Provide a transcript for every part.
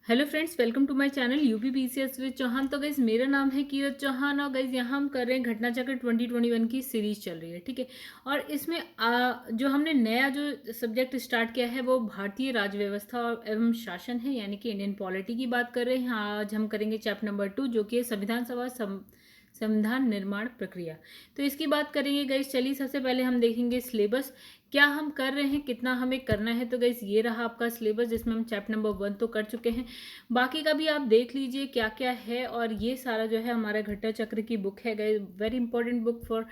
Hello friends, welcome to my channel UPPCS with Chauhan. तो guys मेरा नाम है कीरत चौहान और गाइज यहाँ हम कर रहे हैं घटना चक्र 2021 की सीरीज चल रही है। ठीक है। और इसमें जो हमने नया जो सब्जेक्ट स्टार्ट किया है वो भारतीय राज्य व्यवस्था और एवं शासन है, यानी कि इंडियन पॉलिटी की बात कर रहे हैं। आज हम करेंगे चैप्टर नंबर 2 जो कि है संविधान सभा संविधान निर्माण प्रक्रिया। तो इसकी बात करेंगे गाइज। चलिए सबसे पहले हम देखेंगे सिलेबस, क्या हम कर रहे हैं, कितना हमें करना है। तो गाइज ये रहा आपका सिलेबस जिसमें हम चैप्टर नंबर 1 तो कर चुके हैं। बाकी का भी आप देख लीजिए क्या क्या है। और ये सारा जो है हमारा घटना चक्र की बुक है guys, very important book for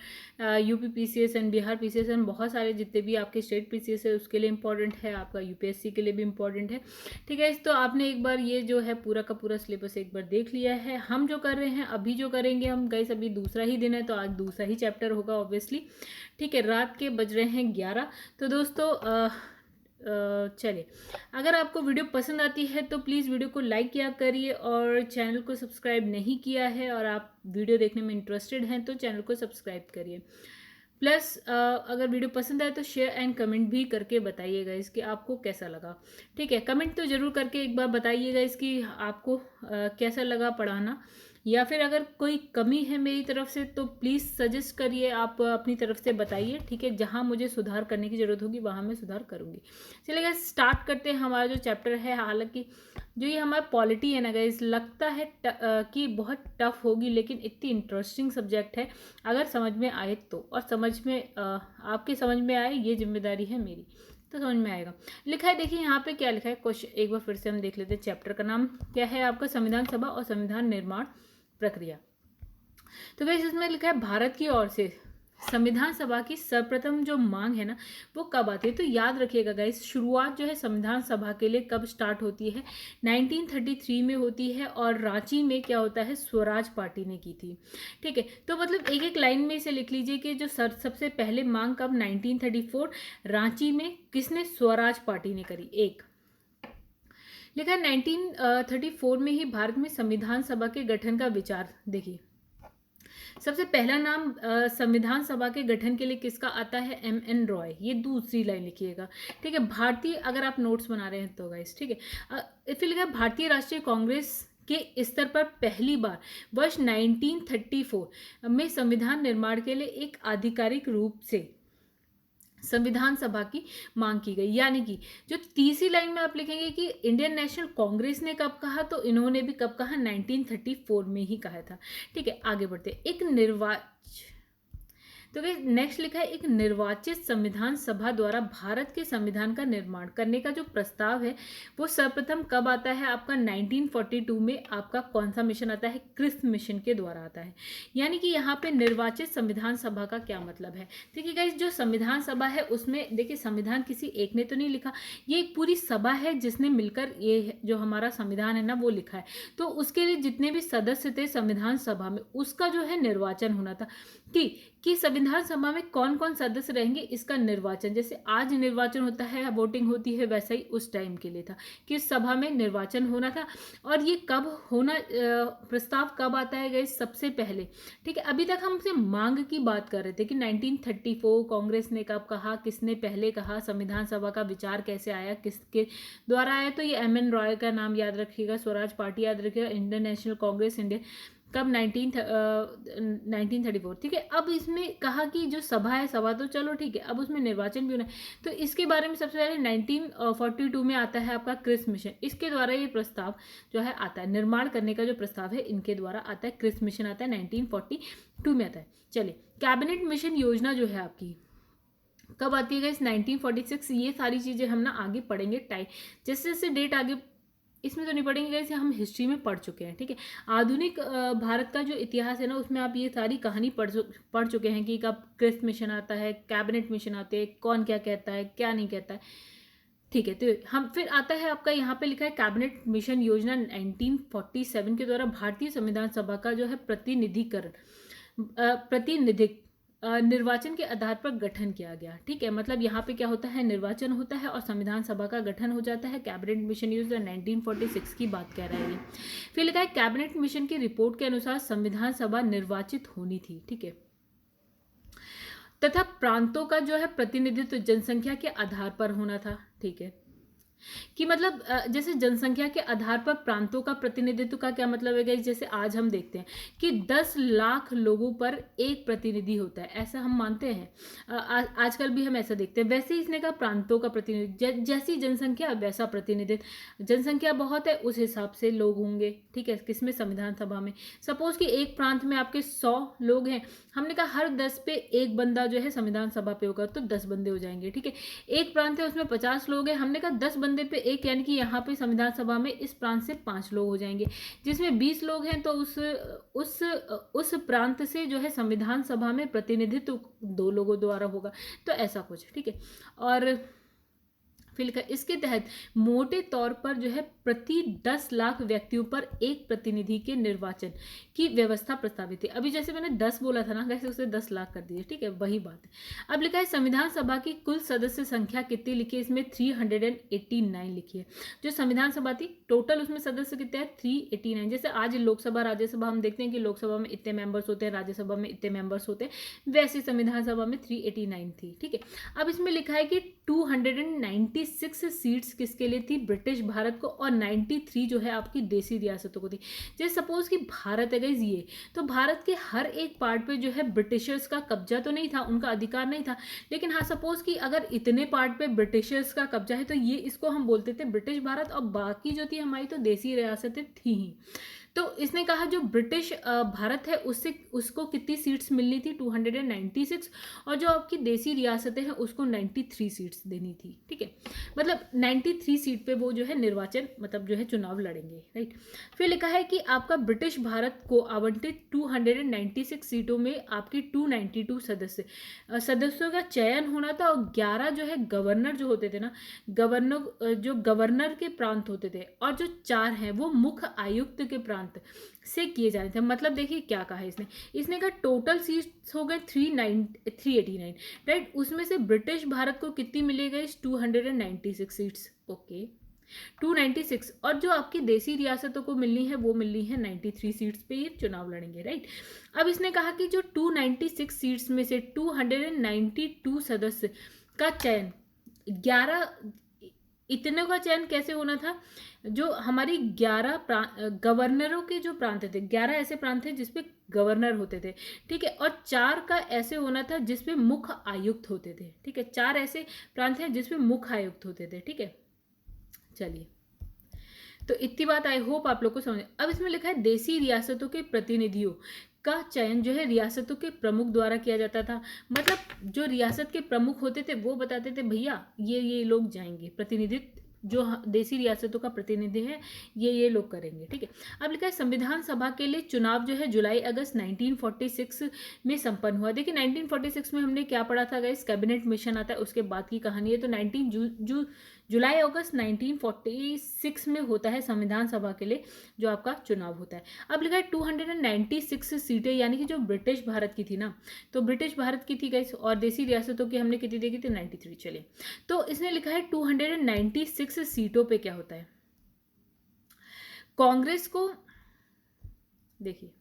UP PCS and Bihar PCS and बहुत सारे जितने भी आपके स्टेट पीसीएस है उसके लिए इंपॉर्टेंट है, आपका यूपीएससी के लिए भी इंपॉर्टेंट है। ठीक है। तो आपने एक बार ये जो है पूरा का पूरा सिलेबस एक बार देख लिया है। हम जो कर रहे हैं अभी जो करेंगे हम गाइज, अभी दूसरा ही दिन है तो आज दूसरा ही चैप्टर होगा ऑब्वियसली। ठीक है। रात के बज रहे हैं 11। तो दोस्तों चलिए, अगर आपको वीडियो पसंद आती है तो प्लीज़ वीडियो को लाइक किया करिए, और चैनल को सब्सक्राइब नहीं किया है और आप वीडियो देखने में इंटरेस्टेड हैं तो चैनल को सब्सक्राइब करिए। प्लस अगर वीडियो पसंद आए तो शेयर एंड कमेंट भी करके बताइएगा इसकी आपको कैसा लगा। ठीक है। कमेंट तो ज़रूर करके एक बार बताइएगा इसकी आपको कैसा लगा पढ़ाना, या फिर अगर कोई कमी है मेरी तरफ से तो प्लीज़ सजेस्ट करिए, आप अपनी तरफ से बताइए। ठीक है। जहाँ मुझे सुधार करने की ज़रूरत होगी वहाँ मैं सुधार करूँगी। चलिए गाइस स्टार्ट करते हैं हमारा जो चैप्टर है। हालांकि जो ये हमारा पॉलिटी है ना गाइस, लगता है कि बहुत टफ होगी, लेकिन इतनी इंटरेस्टिंग सब्जेक्ट है अगर समझ में आए तो। और समझ में आपके समझ में आए ये जिम्मेदारी है मेरी, तो समझ में आएगा। लिखा है, देखिए यहाँ पे क्या लिखा है क्वेश्चन, एक बार फिर से हम देख लेते हैं। चैप्टर का नाम क्या है आपका, संविधान सभा और संविधान निर्माण प्रक्रिया। तो गाइस इसमें लिखा है भारत की ओर से संविधान सभा की सर्वप्रथम जो मांग है ना वो कब आती है। तो याद रखिएगा गाइस, शुरुआत जो है संविधान सभा के लिए कब स्टार्ट होती है, 1933 में होती है। और रांची में क्या होता है, स्वराज पार्टी ने की थी। ठीक है। तो मतलब एक एक लाइन में इसे लिख लीजिए कि जो सबसे पहले मांग कब, 1934 रांची में किसने, स्वराज पार्टी ने करी। एक लिखा है 1934 में ही भारत में संविधान सभा के गठन का विचार। देखिए सबसे पहला नाम संविधान सभा के गठन के लिए किसका आता है, एम एन रॉय। ये दूसरी लाइन लिखिएगा। ठीक है। भारतीय, अगर आप नोट्स बना रहे हैं तो गाइस, ठीक है। फिर लिखा है भारतीय राष्ट्रीय कांग्रेस के स्तर पर पहली बार वर्ष 1934 में संविधान निर्माण के लिए एक आधिकारिक रूप से संविधान सभा की मांग की गई। यानी कि जो तीसरी लाइन में आप लिखेंगे कि इंडियन नेशनल कांग्रेस ने कब कहा, तो इन्होंने भी कब कहा, 1934 में ही कहा था। ठीक है। आगे बढ़ते, एक तो नेक्स्ट लिखा है, एक निर्वाचित संविधान सभा द्वारा भारत के संविधान का निर्माण करने का जो प्रस्ताव है वो सर्वप्रथम कब आता है आपका, 1942 में। आपका कौन सा मिशन आता है, क्रिस्प मिशन के द्वारा आता है। यानी कि यहाँ पे निर्वाचित संविधान सभा का क्या मतलब है। देखिए गाइस, जो संविधान सभा है उसमें देखिए संविधान किसी एक ने तो नहीं लिखा, ये एक पूरी सभा है जिसने मिलकर ये जो हमारा संविधान है ना वो लिखा है। तो उसके लिए जितने भी सदस्य थे संविधान सभा में उसका जो है निर्वाचन होना था कि संविधान सभा में कौन कौन सदस्य रहेंगे, इसका निर्वाचन। जैसे आज निर्वाचन होता है, वोटिंग होती है, वैसा ही उस टाइम के लिए था कि सभा में निर्वाचन होना था। और ये कब होना, प्रस्ताव कब आता है गए, सबसे पहले। ठीक है। अभी तक हम सिर्फ मांग की बात कर रहे थे कि 1934 कांग्रेस ने कब कहा, किसने पहले कहा, संविधान सभा का विचार कैसे आया, किसके द्वारा आया। तो ये एम एन रॉय का नाम याद रखिएगा, स्वराज पार्टी याद रखिएगा, इंडियन नेशनल कांग्रेस, इंडिया, कब, 1934। ठीक है। अब इसमें कहा कि जो सभा है, सभा तो चलो ठीक है, अब उसमें निर्वाचन भी होना है। तो इसके बारे में सबसे पहले 1942 में आता है आपका क्रिस्प मिशन। इसके द्वारा ये प्रस्ताव जो है आता है, निर्माण करने का जो प्रस्ताव है इनके द्वारा आता है, क्रिस्प मिशन आता है 1942 में आता है। चलिए, कैबिनेट मिशन योजना जो है आपकी कब आती है, 1946। ये सारी चीज़ें हम ना आगे पढ़ेंगे, टाइम जैसे जैसे डेट आगे, इसमें तो नहीं पढ़ेंगे जैसे हम हिस्ट्री में पढ़ चुके हैं। ठीक है। आधुनिक भारत का जो इतिहास है ना उसमें आप ये सारी कहानी पढ़ चुके हैं कि कब क्रिस्प मिशन आता है, कैबिनेट मिशन आते हैं, कौन क्या कहता है क्या नहीं कहता है। ठीक है। तो हम फिर आता है आपका यहाँ पे लिखा है कैबिनेट मिशन योजना 1947 के द्वारा भारतीय संविधान सभा का जो है प्रतिनिधित्व निर्वाचन के आधार पर गठन किया गया। ठीक है। मतलब यहाँ पे क्या होता है, निर्वाचन होता है और संविधान सभा का गठन हो जाता है। कैबिनेट मिशन योजना 1946 की बात कह रहा है ये। फिर लिखा है कैबिनेट मिशन की रिपोर्ट के अनुसार संविधान सभा निर्वाचित होनी थी। ठीक है। तथा प्रांतों का जो है प्रतिनिधित्व जनसंख्या के आधार पर होना था। ठीक है। कि मतलब जैसे जनसंख्या के आधार पर प्रांतों का प्रतिनिधित्व का क्या मतलब है गाइस, जैसे आज हम देखते हैं कि 10 लाख लोगों पर एक प्रतिनिधि होता है, ऐसा हम मानते हैं। आजकल भी हम ऐसा देखते हैं। वैसे ही इसने कहा प्रांतों का प्रतिनिधि, जैसी जनसंख्या वैसा प्रतिनिधित्व। जनसंख्या बहुत है उस हिसाब से लोग होंगे, ठीक है, किसमें, संविधान सभा में। सपोज कि एक प्रांत में आपके 100 लोग हैं, हमने कहा हर 10 पे एक बंदा जो है संविधान सभा पे होगा, तो 10 बंदे हो जाएंगे, ठीक है। एक प्रांत है उसमें 50 लोग हैं, हमने कहा 10 बंदे पे एक, यानी कि यहाँ पे संविधान सभा में इस प्रांत से 5 लोग हो जाएंगे। जिसमें 20 लोग हैं तो उस प्रांत से जो है संविधान सभा में प्रतिनिधित्व 2 लोगों द्वारा होगा। तो ऐसा कुछ, ठीक है। और फिर लिखा इसके तहत मोटे तौर पर जो है प्रति 10 लाख व्यक्तियों पर एक प्रतिनिधि के निर्वाचन की व्यवस्था प्रस्तावित है। अभी जैसे मैंने 10 बोला था ना, वैसे उसे 10 लाख कर दिए, ठीक है, वही बात है। अब लिखा है संविधान सभा की कुल सदस्य संख्या कितनी लिखी है, इसमें 389 लिखी है। जो संविधान सभा थी टोटल उसमें सदस्य कितने हैं, 389। जैसे आज लोकसभा राज्यसभा हम देखते हैं कि लोकसभा में इतने मेंबर्स होते हैं, राज्यसभा में इतने मेंबर्स होते हैं, वैसे संविधान सभा में 389 थी, ठीक है। अब इसमें लिखा है कि 296 सीट्स किसके लिए थी, ब्रिटिश भारत को, और 93 जो है आपकी देसी रियासतों को थी। जैसे सपोज कि भारत है गाइस ये, तो भारत के हर एक पार्ट पे जो है ब्रिटिशर्स का कब्जा तो नहीं था, उनका अधिकार नहीं था, लेकिन हाँ सपोज कि अगर इतने पार्ट पे ब्रिटिशर्स का कब्जा है तो ये इसको हम बोलते थे ब्रिटिश भारत, और बाकी जो थी हमारी तो देसी रियासतें थी ही। तो इसने कहा जो ब्रिटिश भारत है उससे उसको कितनी सीट्स मिलनी थी, 296, और जो आपकी देसी रियासतें हैं उसको 93 सीट्स देनी थी, ठीक है। मतलब 93 सीट पे वो जो है निर्वाचन, मतलब जो है चुनाव लड़ेंगे, राइट। फिर लिखा है कि आपका ब्रिटिश भारत को आवंटित 296 सीटों में आपकी 292 सदस्यों का चयन होना था, और 11 जो है गवर्नर जो होते थे ना, गवर्नर के प्रांत होते थे, और जो 4 हैं वो मुख्य आयुक्त के प्रांत से किए जाने थे। मतलब देखिए क्या कहा है इसने कहा टोटल सीट्स हो गए 389, राइट। उसमें से ब्रिटिश भारत को कितनी मिली गई, 296 सीट्स, ओके, 296, और जो आपकी देसी रियासतों को मिलनी है वो मिलनी है 93 सीट्स पे ये चुनाव लड़ेंगे, राइट। अब इसने कहा कि जो 296 सीट्स में से 292 सदस्य का चयन 11, इतने का चयन कैसे होना था, जो हमारी 11 गवर्नरों के जो प्रांत थे, 11 ऐसे प्रांत थे जिसपे गवर्नर होते थे, ठीक है, और 4 का ऐसे होना था जिसपे मुख्य आयुक्त होते थे, ठीक है। 4 ऐसे प्रांत हैं जिसपे मुख्य आयुक्त होते थे, ठीक है। चलिए, तो इतनी बात आई होप आप लोग को समझ। अब इसमें लिखा है देसी रियासतों के प्रतिनिधियों का चयन जो है रियासतों के प्रमुख द्वारा किया जाता था। मतलब जो रियासत के प्रमुख होते थे वो बताते थे भैया ये लोग जाएंगे, प्रतिनिधित्व जो देसी रियासतों का प्रतिनिधि है ये लोग करेंगे, ठीक है। अब लिखा है संविधान सभा के लिए चुनाव जो है जुलाई अगस्त 1946 में संपन्न हुआ। देखिए 1946 में हमने क्या पढ़ा था गाइस, कैबिनेट मिशन आता है, उसके बाद की कहानी है। तो जुलाई अगस्त 1946 में होता है संविधान सभा के लिए जो आपका चुनाव होता है। अब लिखा है 296 सीटें, यानी कि जो ब्रिटिश भारत की थी ना, तो ब्रिटिश भारत की थी गाइस, और देसी रियासतों की हमने कितनी देखी थी, 93। चले, तो इसने लिखा है 296 सीटों पे क्या होता है, कांग्रेस को, देखिए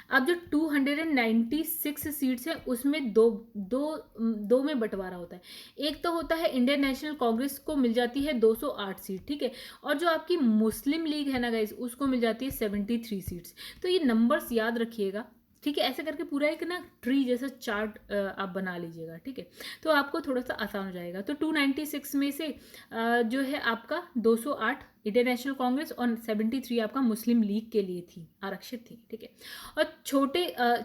अब जो 296 सीट्स हैं उसमें दो में बंटवारा होता है। एक तो होता है इंडियन नेशनल कांग्रेस को मिल जाती है 208 सीट, ठीक है, और जो आपकी मुस्लिम लीग है ना गाइस उसको मिल जाती है 73 सीट्स। तो ये नंबर्स याद रखिएगा, ठीक है। ऐसे करके पूरा एक ना ट्री जैसा चार्ट आप बना लीजिएगा, ठीक है, तो आपको थोड़ा सा आसान हो जाएगा। तो 296 में से जो है आपका 208 इंडियन नेशनल कांग्रेस और 73 आपका मुस्लिम लीग के लिए थी, आरक्षित थी, ठीक है। और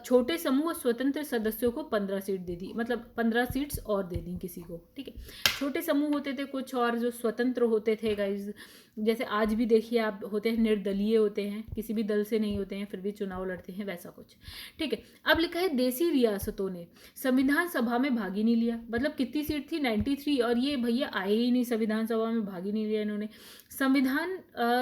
छोटे समूह स्वतंत्र सदस्यों को 15 सीट दे दी, मतलब 15 सीट्स और दे दी किसी को, ठीक है। छोटे समूह होते थे कुछ, और जो स्वतंत्र होते थे गाइज, जैसे आज भी देखिए आप होते हैं निर्दलीय होते हैं, किसी भी दल से नहीं होते हैं फिर भी चुनाव लड़ते हैं, वैसा कुछ, ठीक है। अब लिखा है देसी रियासतों ने संविधान सभा में भाग ही नहीं लिया। मतलब कितनी सीट थी, 93, और ये भैया आए ही नहीं संविधान सभा में, भाग ही नहीं लिया इन्होंने। संविधान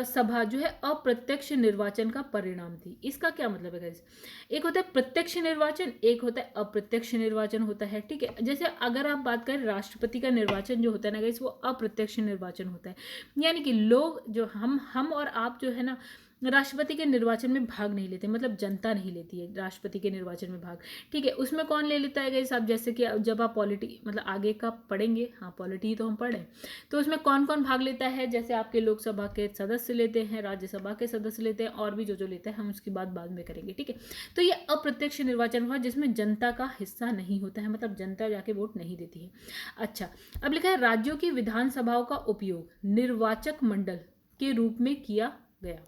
सभा जो है अप्रत्यक्ष निर्वाचन का परिणाम थी। इसका क्या मतलब है गाइस, एक होता है प्रत्यक्ष निर्वाचन, एक होता है अप्रत्यक्ष निर्वाचन होता है, ठीक है। जैसे अगर आप बात करें राष्ट्रपति का निर्वाचन जो होता है ना गाइस, वो अप्रत्यक्ष निर्वाचन होता है, यानी कि लोग जो हम और आप जो है ना राष्ट्रपति के निर्वाचन में भाग नहीं लेते, मतलब जनता नहीं लेती है राष्ट्रपति के निर्वाचन में भाग, ठीक है। उसमें कौन ले लेता है गाइस, आप जैसे कि जब आप पॉलिटी मतलब आगे का पढ़ेंगे, हाँ पॉलिटी तो हम पढ़ें, तो उसमें कौन कौन भाग लेता है, जैसे आपके लोकसभा के सदस्य लेते हैं, राज्यसभा के सदस्य लेते हैं, और भी जो लेते हैं हम उसकी बात बाद में करेंगे, ठीक है। तो ये अप्रत्यक्ष निर्वाचन हुआ जिसमें जनता का हिस्सा नहीं होता है, मतलब जनता जाके वोट नहीं देती है। अच्छा, अब लिखा है राज्यों की विधानसभाओं का उपयोग निर्वाचक मंडल के रूप में किया गया।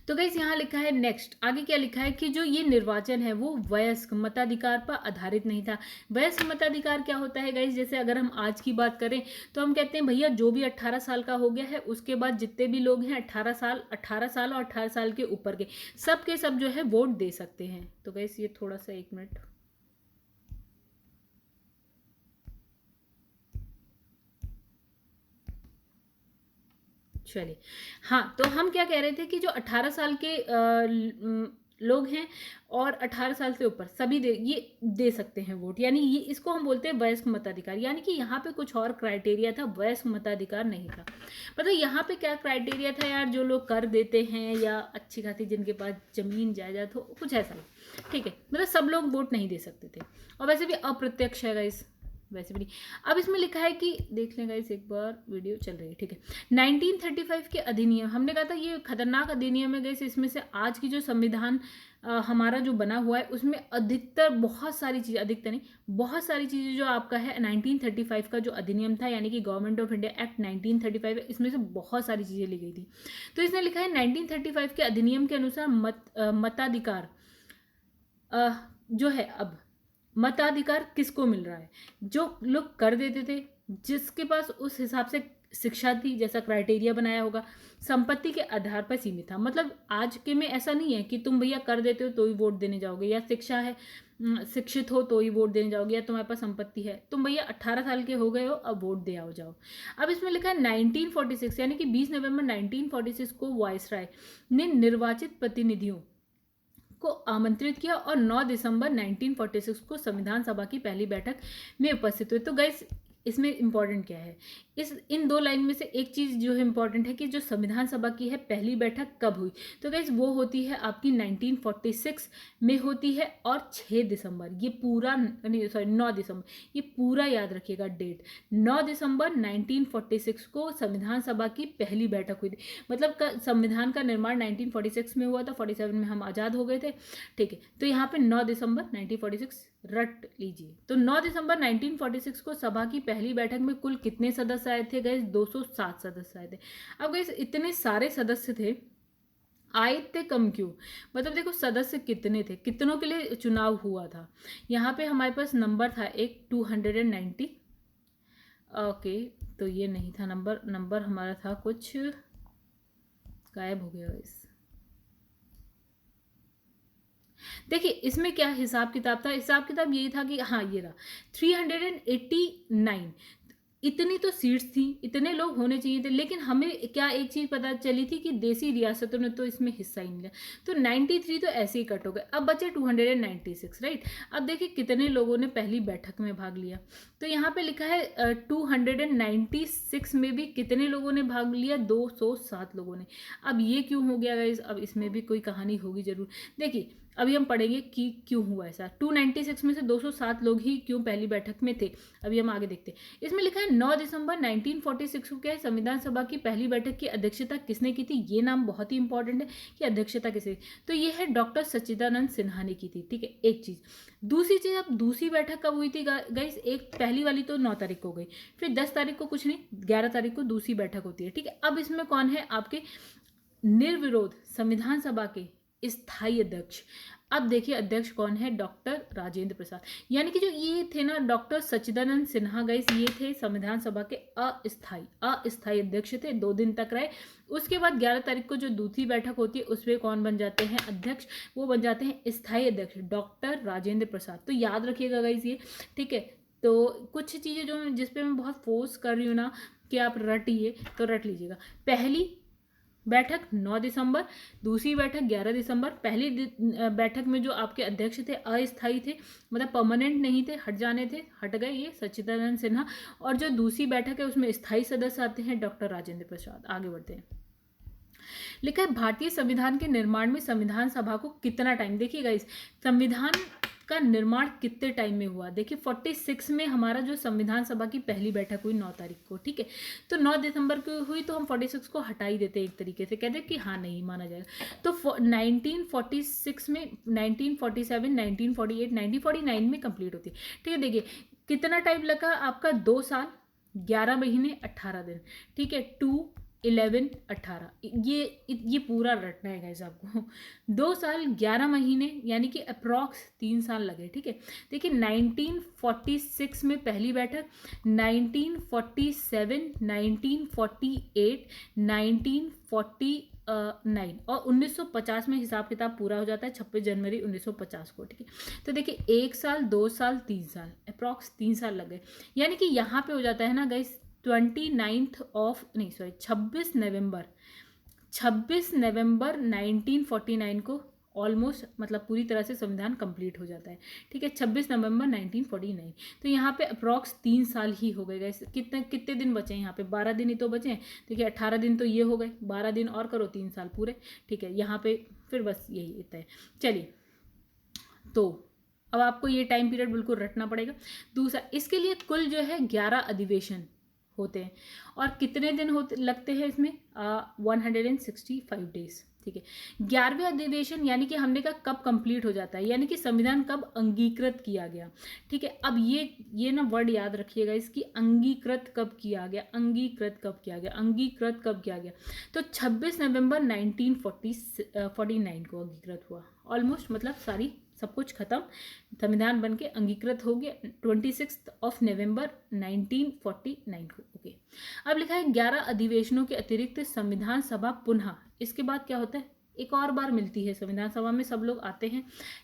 तो गाइस यहाँ लिखा है नेक्स्ट, आगे क्या लिखा है कि जो ये निर्वाचन है वो वयस्क मताधिकार पर आधारित नहीं था। वयस्क मताधिकार क्या होता है गाइस, जैसे अगर हम आज की बात करें तो हम कहते हैं भैया जो भी 18 साल का हो गया है उसके बाद जितने भी लोग हैं 18 साल और 18 साल के ऊपर के सब के सब जो है वोट दे सकते हैं। तो गाइस ये थोड़ा सा 1 मिनट, चलिए। हाँ, तो हम क्या कह रहे थे कि जो 18 साल के लोग हैं और 18 साल से ऊपर सभी ये दे सकते हैं वोट, यानी ये इसको हम बोलते हैं वयस्क मताधिकार। यानी कि यहाँ पे कुछ और क्राइटेरिया था, वयस्क मताधिकार नहीं था। मतलब यहाँ पे क्या क्राइटेरिया था यार, जो लोग कर देते हैं या अच्छी खासी जिनके पास जमीन जायदाद हो, कुछ ऐसा, ठीक है। मतलब सब लोग वोट नहीं दे सकते थे, और वैसे भी अप्रत्यक्ष है गाइस, वैसे भी नहीं। अब इसमें लिखा है कि देख लें गाइस, एक बार वीडियो चल रही है, ठीक है। 1935 के अधिनियम, हमने कहा था ये खतरनाक अधिनियम है गाइस। इसमें से आज की जो संविधान हमारा जो बना हुआ है उसमें अधिकतर बहुत सारी चीज़ें, अधिकतर नहीं बहुत सारी चीज़ें जो आपका है 1935 का जो अधिनियम था, यानी कि गवर्नमेंट ऑफ इंडिया एक्ट 1935, इसमें से बहुत सारी चीज़ें ली गई थी। तो इसने लिखा है 1935 के अधिनियम के अनुसार मताधिकार जो है, अब मताधिकार किसको मिल रहा है, जो लोग कर देते थे, जिसके पास उस हिसाब से शिक्षा थी, जैसा क्राइटेरिया बनाया होगा, संपत्ति के आधार पर सीमित था। मतलब आज के में ऐसा नहीं है कि तुम भैया कर देते हो तो ही वोट देने जाओगे, या शिक्षा है शिक्षित हो तो ही वोट देने जाओगे, या तुम्हारे पास संपत्ति है, तुम भैया 18 साल के हो गए हो अब वोट दे आओ जाओ। अब इसमें लिखा है 1946, यानी कि 20 नवंबर 1946 को वायसराय ने निर्वाचित प्रतिनिधियों को आमंत्रित किया और 9 दिसंबर 1946 को संविधान सभा की पहली बैठक में उपस्थित हुए। तो गाइस इसमें इंपॉर्टेंट क्या है, इन दो लाइन में से एक चीज़ जो है इंपॉर्टेंट है कि जो संविधान सभा की है पहली बैठक कब हुई, तो गाइस वो होती है आपकी 1946 में होती है, और 6 दिसंबर, ये पूरा नहीं सॉरी 9 दिसंबर, ये पूरा याद रखिएगा डेट, 9 दिसंबर 1946 को संविधान सभा की पहली बैठक हुई थी। मतलब संविधान का निर्माण 1946 में हुआ था, 47 में हम आज़ाद हो गए थे, ठीक है। तो यहाँ पे 9 दिसंबर 1946 रट लीजिए। तो 9 दिसंबर 1946 को सभा की पहली बैठक में कुल कितने सदस्य आए थे गाइस, 207 सदस्य आए थे। अब गाइस इतने सारे सदस्य थे, आए थे कम क्यों, मतलब देखो सदस्य कितने थे, कितनों के लिए चुनाव हुआ था। यहाँ पे हमारे पास नंबर था एक 290, ओके, तो ये नहीं था नंबर हमारा था कुछ गायब हो गया गाइस। देखिए इसमें क्या हिसाब किताब था, हिसाब किताब यही था कि हाँ ये रहा 389, इतनी तो सीट्स थी, इतने लोग होने चाहिए थे, लेकिन हमें क्या एक चीज़ पता चली थी कि देसी रियासतों ने तो इसमें हिस्सा ही नहीं लिया, तो 93 तो ऐसे ही कट हो गए। अब बचे 296, राइट। अब देखिए कितने लोगों ने पहली बैठक में भाग लिया, तो यहाँ पे लिखा है 296 में भी कितने लोगों ने भाग लिया, 207 लोगों ने। अब ये क्यों हो गया गाइस, अब इसमें भी कोई कहानी होगी जरूर। देखिए अभी हम पढ़ेंगे कि क्यों हुआ ऐसा, 296 में से 207 लोग ही क्यों पहली बैठक में थे, अभी हम आगे देखते हैं। इसमें लिखा है 9 दिसंबर 1946 को क्या है, संविधान सभा की पहली बैठक की अध्यक्षता किसने की थी, ये नाम बहुत ही इंपॉर्टेंट है कि अध्यक्षता किसने, तो ये है डॉक्टर सच्चिदानंद सिन्हा ने की थी, ठीक है। एक चीज़, दूसरी चीज़, अब दूसरी बैठक कब हुई थी गाइस, एक पहली वाली तो 9 तारीख को गई, फिर 10 तारीख को कुछ नहीं, 11 तारीख को दूसरी बैठक होती है, ठीक है। अब इसमें कौन है आपके निर्विरोध संविधान सभा के स्थायी अध्यक्ष। अब देखिए अध्यक्ष कौन है, डॉक्टर राजेंद्र प्रसाद, यानी कि जो ये थे ना डॉक्टर सच्चिदानंद सिन्हा गाइस, ये थे संविधान सभा के अस्थायी अध्यक्ष थे, 2 दिन तक रहे। उसके बाद 11 तारीख को जो दूसरी बैठक होती है उसमें कौन बन जाते हैं अध्यक्ष, वो बन जाते हैं स्थायी अध्यक्ष डॉक्टर राजेंद्र प्रसाद। तो याद रखिएगा गाइस ये, ठीक है। तो कुछ चीज़ें जो जिसपे मैं बहुत फोर्स कर रही हूँ ना कि आप रटिए, तो रट लीजिएगा। पहली बैठक 9 दिसंबर, दूसरी बैठक 11 दिसंबर। पहली बैठक में जो आपके अध्यक्ष थे अस्थायी थे, मतलब परमानेंट नहीं थे, हट जाने थे, हट गए, ये सच्चिदानंद सिन्हा। और जो दूसरी बैठक है उसमें स्थायी सदस्य आते हैं डॉक्टर राजेंद्र प्रसाद। आगे बढ़ते हैं। लिखा है भारतीय संविधान के निर्माण में संविधान सभा को कितना टाइम, देखिएगा इस संविधान का निर्माण कितने टाइम में हुआ। देखिए 46 में हमारा जो संविधान सभा की पहली बैठक हुई 9 तारीख को, ठीक है। तो 9 दिसंबर को हुई, तो हम 46 को हटा ही देते एक तरीके से, कहते कि हाँ नहीं माना जाएगा। तो 1946 में 1947 1948 1949 में कंप्लीट होती है, ठीक है। देखिए कितना टाइम लगा आपका, 2 साल 11 महीने 18 दिन, ठीक है। 2 11 18, ये पूरा रटना है गाइस आपको। 2 साल 11 महीने यानी कि अप्रॉक्स 3 साल लगे, ठीक है। देखिए 1946 में पहली बैठक, 1947 1948 1949 और 1950 में हिसाब किताब पूरा हो जाता है 26 जनवरी 1950 को, ठीक है। तो देखिए 1 साल 2 साल 3 साल अप्रॉक्स 3 साल लग गए, यानी कि यहाँ पे हो जाता है ना गाइस 26 नवंबर 1949 को ऑलमोस्ट मतलब पूरी तरह से संविधान कंप्लीट हो जाता है, ठीक है। 26 नवंबर 1949, तो यहाँ पे अप्रॉक्स 3 साल ही हो गए गाइस। कितने दिन बचे हैं यहाँ पे, 12 दिन ही तो बचे हैं। देखिए 18 दिन तो ये हो गए, 12 दिन और करो 3 साल पूरे, ठीक है। यहाँ पे फिर बस यही इतना है। चलिए तो अब आपको ये टाइम पीरियड बिल्कुल रटना पड़ेगा। दूसरा, इसके लिए कुल जो है 11 अधिवेशन होते हैं और कितने दिन होते लगते हैं इसमें, 165 डेज, ठीक है। 11वें अधिवेशन यानी कि हमने कहा कब कंप्लीट हो जाता है, यानी कि संविधान कब अंगीकृत किया गया, ठीक है। अब ये ना वर्ड याद रखिएगा इसकी, अंगीकृत कब किया गया, अंगीकृत कब किया गया, अंगीकृत कब किया गया। तो 26 नवंबर 1949 को अंगीकृत हुआ, ऑलमोस्ट मतलब सारी सब कुछ खत्म, संविधान बन के अंगीकृत हो गया 26 नवंबर 1949 को, ओके। अब लिखा है 11 अधिवेशनों के अतिरिक्त संविधान सभा पुनः, इसके बाद क्या होता है, एक और बार मिलती है संविधान सभा में, सब लोग आते हैं।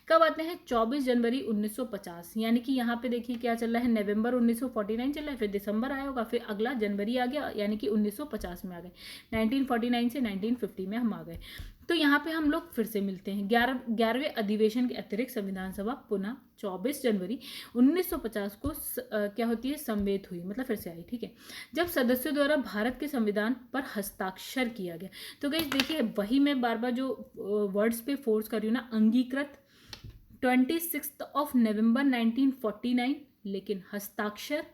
कब आते हैं, 24 जनवरी 1950, यानी कि यहाँ पे देखिए क्या चल रहा है, नवंबर 1949 चल रहा है, फिर दिसंबर आया होगा, फिर अगला जनवरी आ गया, यानी कि 1950 में आ गए। 1949 से 1950 में हम आ गए। तो यहाँ पे हम लोग फिर से मिलते हैं 11वें अधिवेशन के अतिरिक्त संविधान सभा पुनः 24 जनवरी 1950 को क्या होती है, संवेद हुई, मतलब फिर से आई, ठीक है। जब सदस्यों द्वारा भारत के संविधान पर हस्ताक्षर किया गया। तो गाइस देखिए वही मैं बार बार जो वर्ड्स पे फोर्स कर रही हूँ ना, अंगीकृत 26 नवंबर 1949, लेकिन हस्ताक्षर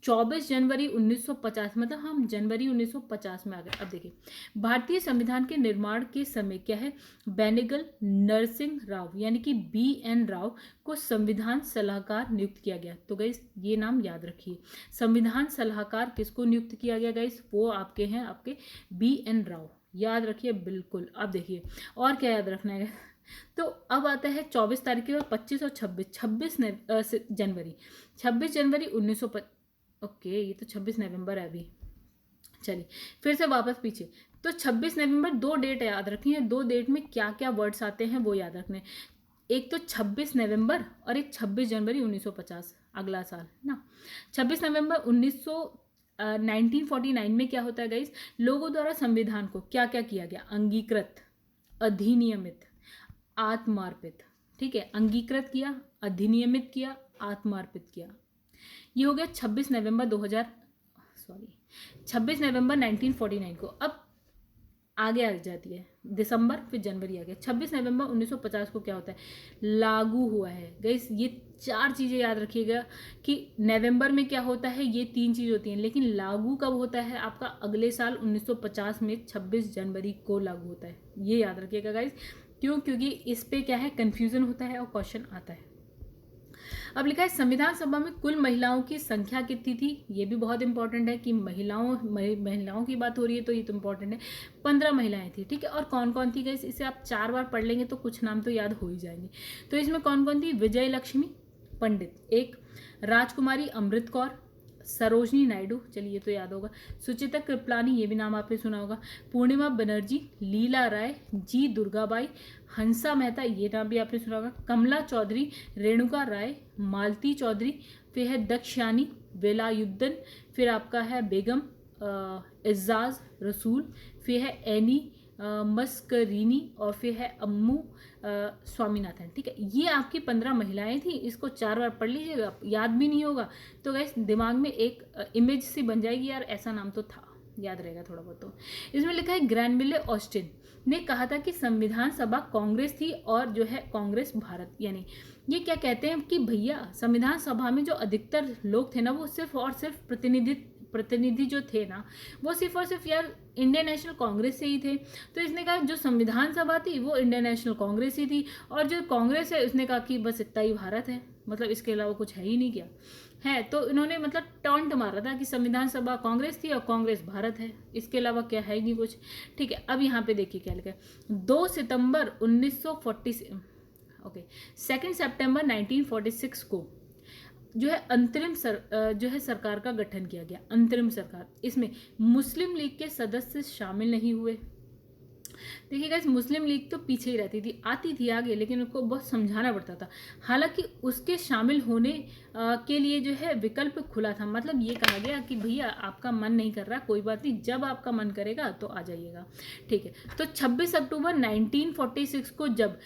24 जनवरी 1950, मतलब हम जनवरी 1950 में आ गए। अब देखिए भारतीय संविधान के निर्माण के समय क्या है, बेनेगल नरसिंह राव यानी कि BN राव को संविधान सलाहकार नियुक्त किया गया। तो गाइस ये नाम याद रखिए, संविधान सलाहकार किसको नियुक्त किया गया गाइस, वो आपके हैं आपके BN राव, याद रखिए बिल्कुल। अब देखिए और क्या याद रखना है, तो अब आता है 24 तारीख के बाद 25 और 26 जनवरी 1950, ओके ये तो 26 नवंबर है अभी। चलिए फिर से वापस पीछे, तो 26 नवंबर, 2 डेट याद रखनी है, 2 डेट में क्या क्या वर्ड्स आते हैं वो याद रखने, एक तो 26 नवंबर और एक 26 जनवरी 1950, अगला साल ना। 26 नवंबर 1949 में क्या होता है गाइस, लोगों द्वारा संविधान को क्या क्या किया गया, अंगीकृत, अधिनियमित, आत्मार्पित, ठीक है। अंगीकृत किया, अधिनियमित किया, आत्मार्पित किया, ये हो गया 26 नवंबर 1949 को। अब आगे आ जाती है दिसंबर, फिर जनवरी आ गया। 26 नवंबर 1950 को क्या होता है, लागू हुआ है गाइस। ये 4 चीज़ें याद रखिएगा कि नवंबर में क्या होता है, ये 3 चीज़ होती हैं, लेकिन लागू कब होता है आपका, अगले साल 1950 में 26 जनवरी को लागू होता है, ये याद रखिएगा गाइस। क्यों, क्योंकि इस पे क्या है कन्फ्यूज़न होता है और क्वेश्चन आता है। अब लिखा है संविधान सभा में कुल महिलाओं की संख्या कितनी थी, ये भी बहुत इंपॉर्टेंट है कि महिलाओं की बात हो रही है तो ये तो इंपॉर्टेंट है। 15 महिलाएं थी, ठीक है। और कौन कौन थी गाइस, इसे आप 4 बार पढ़ लेंगे तो कुछ नाम तो याद हो ही जाएंगे। तो इसमें कौन कौन थी, विजय लक्ष्मी पंडित एक, राजकुमारी अमृत कौर, सरोजनी नायडू, चलिए ये तो याद होगा, सुचिता कृपलानी, ये भी नाम आपने सुना होगा, पूर्णिमा बनर्जी, लीला राय, जी दुर्गाबाई, हंसा मेहता, ये नाम भी आपने सुना होगा, कमला चौधरी, रेणुका राय, मालती चौधरी, फिर है दक्षयानी वेलायुद्दीन, फिर आपका है बेगम एजाज रसूल, फिर है एनी मस्करीनी और फिर है अम्मू स्वामीनाथन, ठीक है। ये आपकी 15 महिलाएं थी, इसको 4 बार पढ़ लीजिएगा, याद भी नहीं होगा तो गैस दिमाग में एक इमेज सी बन जाएगी, यार ऐसा नाम तो था, याद रहेगा थोड़ा बहुत। तो इसमें लिखा है ग्रैनविले ऑस्टिन ने कहा था कि संविधान सभा कांग्रेस थी और जो है कांग्रेस भारत, यानी ये क्या कहते हैं कि भैया संविधान सभा में जो अधिकतर लोग थे ना वो सिर्फ और सिर्फ प्रतिनिधि जो थे ना वो सिर्फ और सिर्फ यार इंडियन नेशनल कांग्रेस से ही थे। तो इसने कहा जो संविधान सभा थी वो इंडियन नेशनल कांग्रेस ही थी, और जो कांग्रेस है उसने कहा कि बस इतना ही भारत है, मतलब इसके अलावा कुछ है ही नहीं क्या है। तो इन्होंने मतलब टॉन्ट मारा था कि संविधान सभा कांग्रेस थी और कांग्रेस भारत है, इसके अलावा क्या है ही नहीं कुछ। ठीक है, अब यहाँ पे देखिए क्या लिखा है, 2 सितंबर 1946 ओके 2 सितंबर 1946 को जो है जो है सरकार का गठन किया गया, अंतरिम सरकार। इसमें मुस्लिम लीग के सदस्य शामिल नहीं हुए। देखिए गाइस, मुस्लिम लीग तो पीछे ही रहती थी, आती थी आगे, लेकिन उनको बहुत समझाना पड़ता था। हालांकि उसके शामिल होने के लिए जो है विकल्प खुला था, मतलब ये कहा गया कि भैया आपका मन नहीं कर रहा, कोई बात नहीं, जब आपका मन करेगा तो आ जाइएगा। ठीक है, तो 26 अक्टूबर 1946 को जब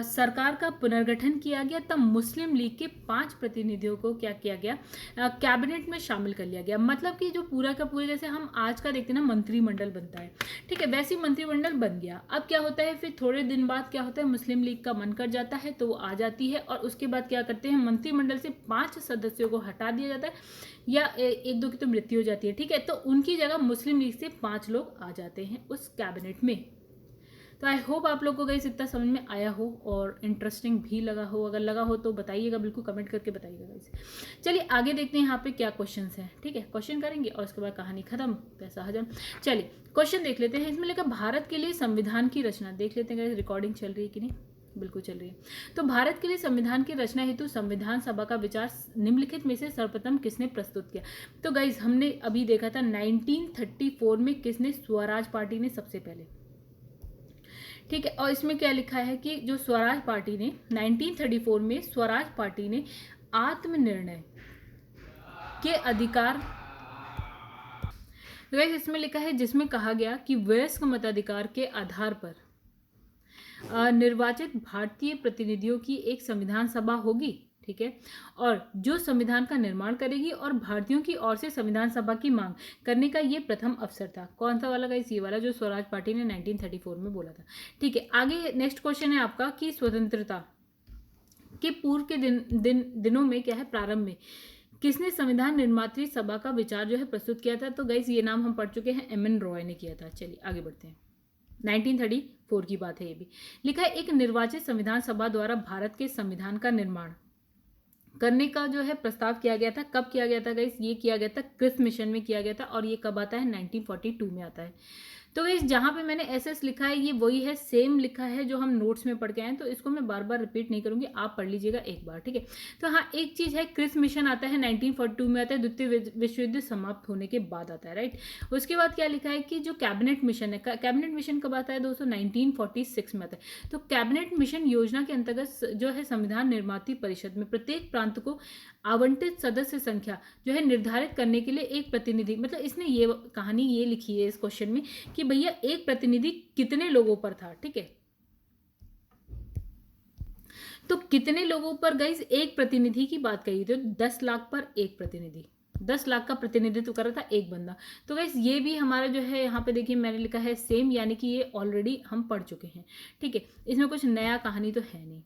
सरकार का पुनर्गठन किया गया तब मुस्लिम लीग के 5 प्रतिनिधियों को क्या किया गया, कैबिनेट में शामिल कर लिया गया। मतलब कि जो पूरा का पूरा जैसे हम आज का देखते हैं ना मंत्रिमंडल बनता है, ठीक है, वैसे ही मंत्रिमंडल बन गया। अब क्या होता है, फिर थोड़े दिन बाद क्या होता है, मुस्लिम लीग का मन कर जाता है तो वो आ जाती है, और उसके बाद क्या करते हैं, मंत्रिमंडल से 5 सदस्यों को हटा दिया जाता है, या एक दो की तो मृत्यु हो जाती है। ठीक है, तो उनकी जगह मुस्लिम लीग से 5 लोग आ जाते हैं उस कैबिनेट में। तो आई होप आप लोग को गाइस इतना समझ में आया हो और इंटरेस्टिंग भी लगा हो। अगर लगा हो तो बताइएगा, बिल्कुल कमेंट करके बताइएगा गाइस। चलिए आगे देखते हैं यहाँ पे क्या क्वेश्चंस हैं। ठीक है, क्वेश्चन करेंगे और उसके बाद कहानी खत्म, पैसा हजम। चलिए क्वेश्चन देख लेते हैं। इसमें लिखा भारत के लिए संविधान की रचना, देख लेते हैं गाइस रिकॉर्डिंग चल रही है कि नहीं, बिल्कुल चल रही है। तो भारत के लिए संविधान की रचना हेतु संविधान सभा का विचार निम्नलिखित में से सर्वप्रथम किसने प्रस्तुत किया। तो गाइस हमने अभी देखा था 1934 में किसने, स्वराज पार्टी ने सबसे पहले। ठीक है, और इसमें क्या लिखा है कि जो स्वराज पार्टी ने 1934 में स्वराज पार्टी ने आत्मनिर्णय के अधिकार, इसमें लिखा है जिसमें कहा गया कि वयस्क मताधिकार के आधार पर निर्वाचित भारतीय प्रतिनिधियों की एक संविधान सभा होगी। ठीक है, और जो संविधान का निर्माण करेगी और भारतीयों की ओर से संविधान सभा की मांग करने का ये प्रथम अवसर था। कौन सा वाला गाइस, ये वाला जो स्वराज पार्टी ने 1934 में बोला था। ठीक है, आगे नेक्स्ट क्वेश्चन है आपका कि स्वतंत्रता के पूर्व के दिनों में क्या है, प्रारंभ में किसने संविधान निर्मात्री सभा का विचार जो है प्रस्तुत किया था। तो गाइस ये नाम हम पढ़ चुके हैं, एम एन रॉय ने किया था। चलिए आगे बढ़ते हैं, 1934 की बात है। ये भी लिखा है एक निर्वाचित संविधान सभा द्वारा भारत के संविधान का निर्माण करने का जो है प्रस्ताव किया गया था। कब किया गया था गाइस, ये किया गया था क्रिस मिशन में किया गया था, और ये कब आता है, 1942 में आता है। तो गाइस जहाँ पे मैंने एसएस लिखा है ये वही है, सेम लिखा है जो हम नोट्स में पढ़ के आए, तो इसको मैं बार बार रिपीट नहीं करूंगी, आप पढ़ लीजिएगा एक बार। ठीक है, तो हाँ एक चीज है, क्रिस मिशन आता है 1942 में आता है, द्वितीय विश्व युद्ध समाप्त होने के बाद आता है, राइट। उसके बाद क्या लिखा है कि जो कैबिनेट मिशन है, कैबिनेट मिशन कब आता है दोस्तों, 1946 में आता है। तो कैबिनेट मिशन योजना के अंतर्गत जो है संविधान निर्माती परिषद में प्रत्येक प्रांत को आवंटित सदस्य संख्या जो है निर्धारित करने के लिए एक प्रतिनिधि, मतलब इसने ये कहानी ये लिखी है इस क्वेश्चन में कि भैया एक प्रतिनिधि कितने लोगों पर था। ठीक है, तो कितने लोगों पर गाइस, एक प्रतिनिधि की बात कही, तो 10 लाख पर एक प्रतिनिधि, 10 लाख का प्रतिनिधित्व कर रहा था एक बंदा। तो गाइस ये भी हमारा जो है यहाँ पे देखिए मैंने लिखा है सेम, यानी कि ये ऑलरेडी हम पढ़ चुके हैं। ठीक है, इसमें कुछ नया कहानी तो है नहीं।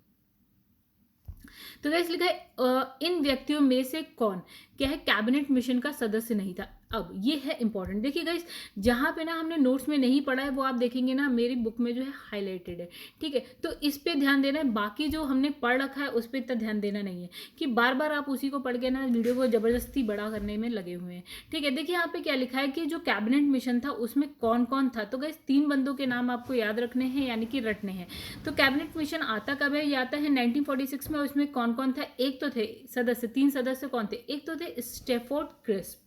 तो गाइस लिखा है इन व्यक्तियों में से कौन क्या है कैबिनेट मिशन का सदस्य नहीं था। अब ये है इंपॉर्टेंट, देखिए गाइस जहाँ पे ना हमने नोट्स में नहीं पढ़ा है वो आप देखेंगे ना मेरी बुक में जो है हाईलाइटेड है। ठीक है, तो इस पे ध्यान देना है, बाकी जो हमने पढ़ रखा है उस पर इतना ध्यान देना नहीं है कि बार बार आप उसी को पढ़ के ना वीडियो को जबरदस्ती बड़ा करने में लगे हुए हैं। ठीक है, देखिए यहाँ पे क्या लिखा है कि जो कैबिनेट मिशन था उसमें कौन कौन था। तो गाइस 3 बंदों के नाम आपको याद रखने हैं, यानी कि रटने हैं। तो कैबिनेट मिशन आता कब है, ये आता है 1946 में। उसमें कौन कौन था, एक तो थे सदस्य, 3 सदस्य कौन थे, एक तो थे स्टेफोर्ड क्रिस्प,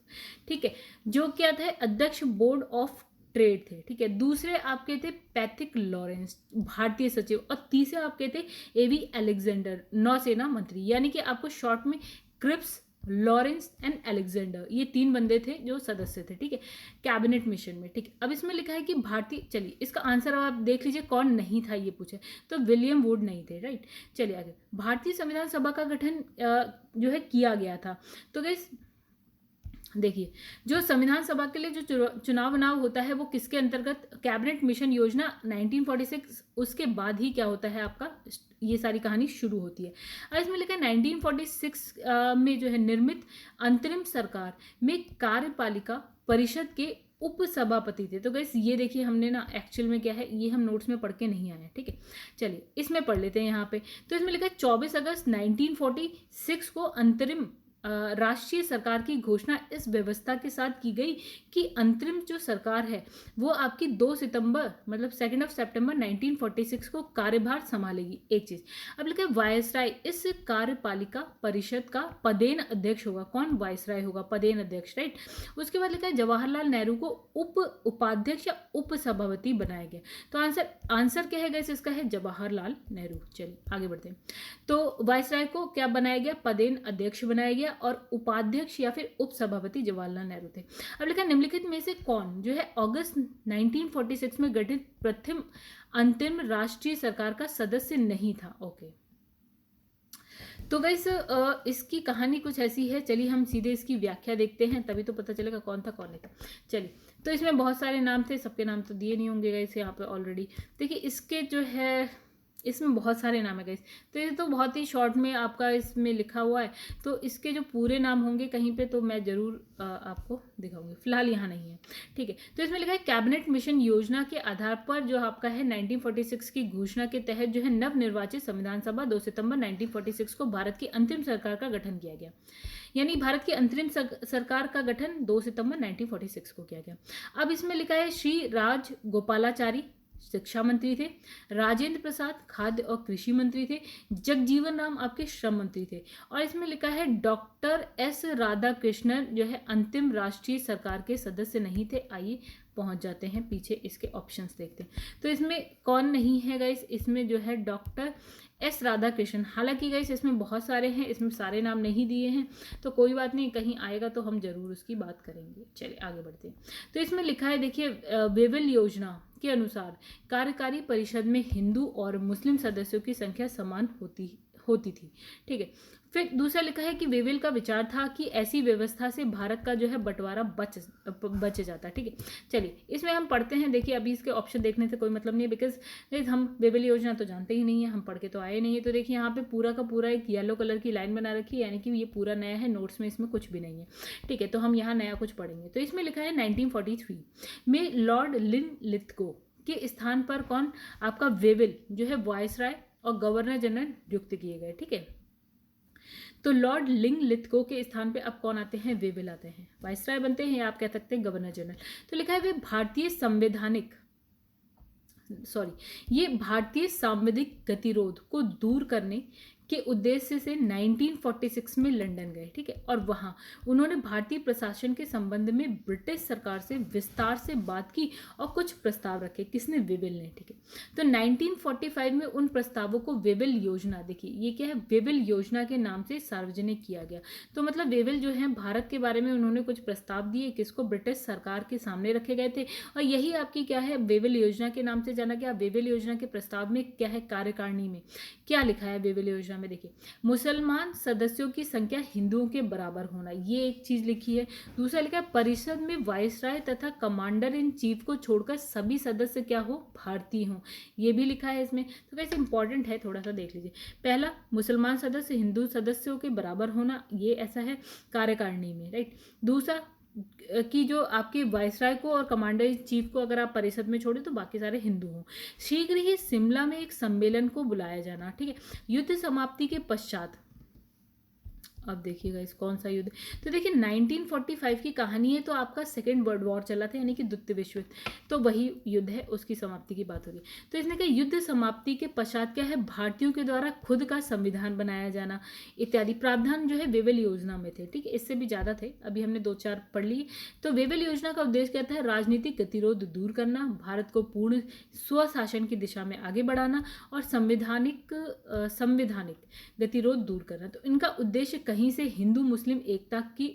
ठीक है, जो क्या थे अध्यक्ष बोर्ड ऑफ ट्रेड थे। ठीक है, दूसरे आपके थे पैथिक लॉरेंस भारतीय सचिव, और तीसरे आपके थे एवी अलेक्जेंडर नौसेना मंत्री, यानी कि आपको शॉर्ट में क्रिप्स, लॉरेंस एंड अलेक्जेंडर, ये 3 बंदे थे जो सदस्य थे। ठीक है, कैबिनेट मिशन में। ठीक है, अब इसमें लिखा है कि भारतीय, चलिए इसका आंसर अब आप देख लीजिए कौन नहीं था, ये पूछे तो विलियम वुड नहीं थे, राइट। चलिए आगे, भारतीय संविधान सभा का गठन जो है किया गया था। तो गाइस देखिए, जो संविधान सभा के लिए जो चुनाव होता है वो किसके अंतर्गत, कैबिनेट मिशन योजना 1946, उसके बाद ही क्या होता है आपका, ये सारी कहानी शुरू होती है। और इसमें लिखा है 1946 में जो है निर्मित अंतरिम सरकार में कार्यपालिका परिषद के उप सभापति थे। तो गाइस ये देखिए हमने ना एक्चुअल में क्या है, ये हम नोट्स में पढ़ के नहीं आए हैं, ठीक है। चलिए इसमें पढ़ लेते हैं यहाँ पे। तो इसमें लिखा है 24 अगस्त 1946 को अंतरिम राष्ट्रीय सरकार की घोषणा इस व्यवस्था के साथ की गई कि अंतरिम जो सरकार है वो आपकी 2 सितंबर मतलब 2 सितंबर 1946 को कार्यभार संभालेगी। एक चीज अब लिखा है वायसराय इस कार्यपालिका परिषद का पदेन अध्यक्ष होगा। कौन, वायसराय होगा पदेन अध्यक्ष, राइट। उसके बाद लिखा है जवाहरलाल नेहरू को उपाध्यक्ष या उप सभापति बनाया गया। तो आंसर क्या है इसका है जवाहरलाल नेहरू। चलिए आगे बढ़ते हैं। तो वायसराय को क्या बनाया गया, पदेन अध्यक्ष बनाया गया और उपाध्यक्ष या फिर उप सभापति जवाहरलाल नेहरू थे। अब लिखा निम्नलिखित में से कौन जो है अगस्त 1946 में गठित प्रथम अंतिम राष्ट्रीय सरकार का सदस्य नहीं था। ओके, तो गाइस इसकी कहानी कुछ ऐसी है। चलिए हम सीधे इसकी व्याख्या देखते हैं, तभी तो पता चलेगा कौन था कौन नहीं था। चलिए, तो इसमें बहुत सारे नाम थे, सबके नाम तो दिए नहीं होंगे गाइस यहाँ पे ऑलरेडी। देखिए इसके जो है इसमें बहुत सारे नाम है गाइस, तो ये तो बहुत ही शॉर्ट में आपका इसमें लिखा हुआ है। तो इसके जो पूरे नाम होंगे कहीं पे तो मैं जरूर आपको दिखाऊंगी, फिलहाल यहाँ नहीं है, ठीक है। तो इसमें लिखा है कैबिनेट मिशन योजना के आधार पर जो आपका है 1946 की घोषणा के तहत जो है नवनिर्वाचित संविधान सभा 2 सितंबर 1946 को भारत की अंतिम सरकार का गठन किया गया। यानी भारत की अंतरिम सरकार का गठन 2 सितंबर 1946 को किया गया। अब इसमें लिखा है श्री राज गोपालाचारी शिक्षा मंत्री थे, राजेंद्र प्रसाद खाद्य और कृषि मंत्री थे, जगजीवन राम आपके श्रम मंत्री थे। और इसमें लिखा है डॉक्टर एस राधाकृष्णन जो है अंतिम राष्ट्रीय सरकार के सदस्य नहीं थे। आइए पहुंच जाते हैं पीछे, इसके ऑप्शंस देखते हैं। तो इसमें कौन नहीं है गाइस, इसमें जो है डॉक्टर एस राधाकृष्णन। हालांकि गाइस इसमें बहुत सारे हैं, इसमें सारे नाम नहीं दिए हैं, तो कोई बात नहीं, कहीं आएगा तो हम जरूर उसकी बात करेंगे। चलिए आगे बढ़ते हैं। तो इसमें लिखा है देखिए वेवेल योजना के अनुसार कार्यकारी परिषद में हिंदू और मुस्लिम सदस्यों की संख्या समान होती थी, ठीक है। फिर दूसरा लिखा है कि वेवेल का विचार था कि ऐसी व्यवस्था से भारत का जो है बंटवारा बच जाता, ठीक है। चलिए इसमें हम पढ़ते हैं। देखिए अभी इसके ऑप्शन देखने से कोई मतलब नहीं है, बिकॉज हम वेवेल योजना तो जानते ही नहीं है, हम पढ़ के तो आए नहीं है। तो देखिए यहाँ पे पूरा का पूरा एक येलो कलर की लाइन बना रखी है, यानी कि ये पूरा नया है, नोट्स में इसमें कुछ भी नहीं है, ठीक है। तो हम यहाँ नया कुछ पढ़ेंगे। तो इसमें लिखा है 1943 में लॉर्ड लिन लिथगो के स्थान पर कौन, आपका वेवेल जो है वायसराय और गवर्नर जनरल नियुक्त किए गए, ठीक है। तो लॉर्ड लिंग लिथगो के स्थान पे अब कौन आते हैं, वेवेल आते हैं, वायसराय बनते हैं या आप कह सकते हैं गवर्नर जनरल। तो लिखा है वे भारतीय सांविधिक गतिरोध को दूर करने के उद्देश्य से 1946 में लंदन गए, ठीक है। और वहां उन्होंने भारतीय प्रशासन के संबंध में ब्रिटिश सरकार से विस्तार से बात की और कुछ प्रस्ताव रखे। किसने, वेवेल ने, ठीक है। तो 1945 में उन प्रस्तावों को वेवेल योजना, देखिए ये क्या है, वेवेल योजना के नाम से सार्वजनिक किया गया। तो मतलब वेवेल जो है भारत के बारे में उन्होंने कुछ प्रस्ताव दिए, किसको, ब्रिटिश सरकार के सामने रखे गए थे। और यही आपकी क्या है, वेवेल योजना के नाम से जाना गया। वेवेल योजना के प्रस्ताव में क्या है, कार्यकारिणी में क्या लिखा है वेवेल योजना में, देखिए मुसलमान सदस्यों की संख्या हिंदुओं के बराबर होना, ये एक चीज लिखी है। दूसरा लिखा है परिषद में वायसराय तथा कमांडर इन चीफ को छोड़कर सभी सदस्य क्या हो, भारतीय हो, ये भी लिखा है इसमें। तो वैसे इंपॉर्टेंट है, थोड़ा सा देख लीजिए। पहला मुसलमान सदस्य हिंदू सदस्यों के बराबर होना, ये ऐसा है कार्यकारिणी में, राइट। दूसरा कि जो आपके वायसराय को और कमांडर इन चीफ को अगर आप परिषद में छोड़े तो बाकी सारे हिंदू हों। शीघ्र ही शिमला में एक सम्मेलन को बुलाया जाना, ठीक है। युद्ध समाप्ति के पश्चात, अब देखिएगा इस कौन सा युद्ध, तो देखिए 1945 की कहानी है। तो आपका सेकेंड वर्ल्ड वॉर चला था, यानी कि द्वितीय विश्व युद्ध, तो वही युद्ध है, उसकी समाप्ति की बात हो रही है। तो इसने कहा युद्ध समाप्ति के पश्चात क्या है, भारतीयों के द्वारा खुद का संविधान बनाया जाना इत्यादि प्रावधान जो है वेवेल योजना में थे, ठीक है। इससे भी ज्यादा थे, अभी हमने 2-4 पढ़ लिए। तो वेवेल योजना का उद्देश्य क्या था, राजनीतिक गतिरोध दूर करना, भारत को पूर्ण स्वशासन की दिशा में आगे बढ़ाना और संवैधानिक गतिरोध दूर करना। तो इनका उद्देश्य कहीं से हिंदू मुस्लिम एकता की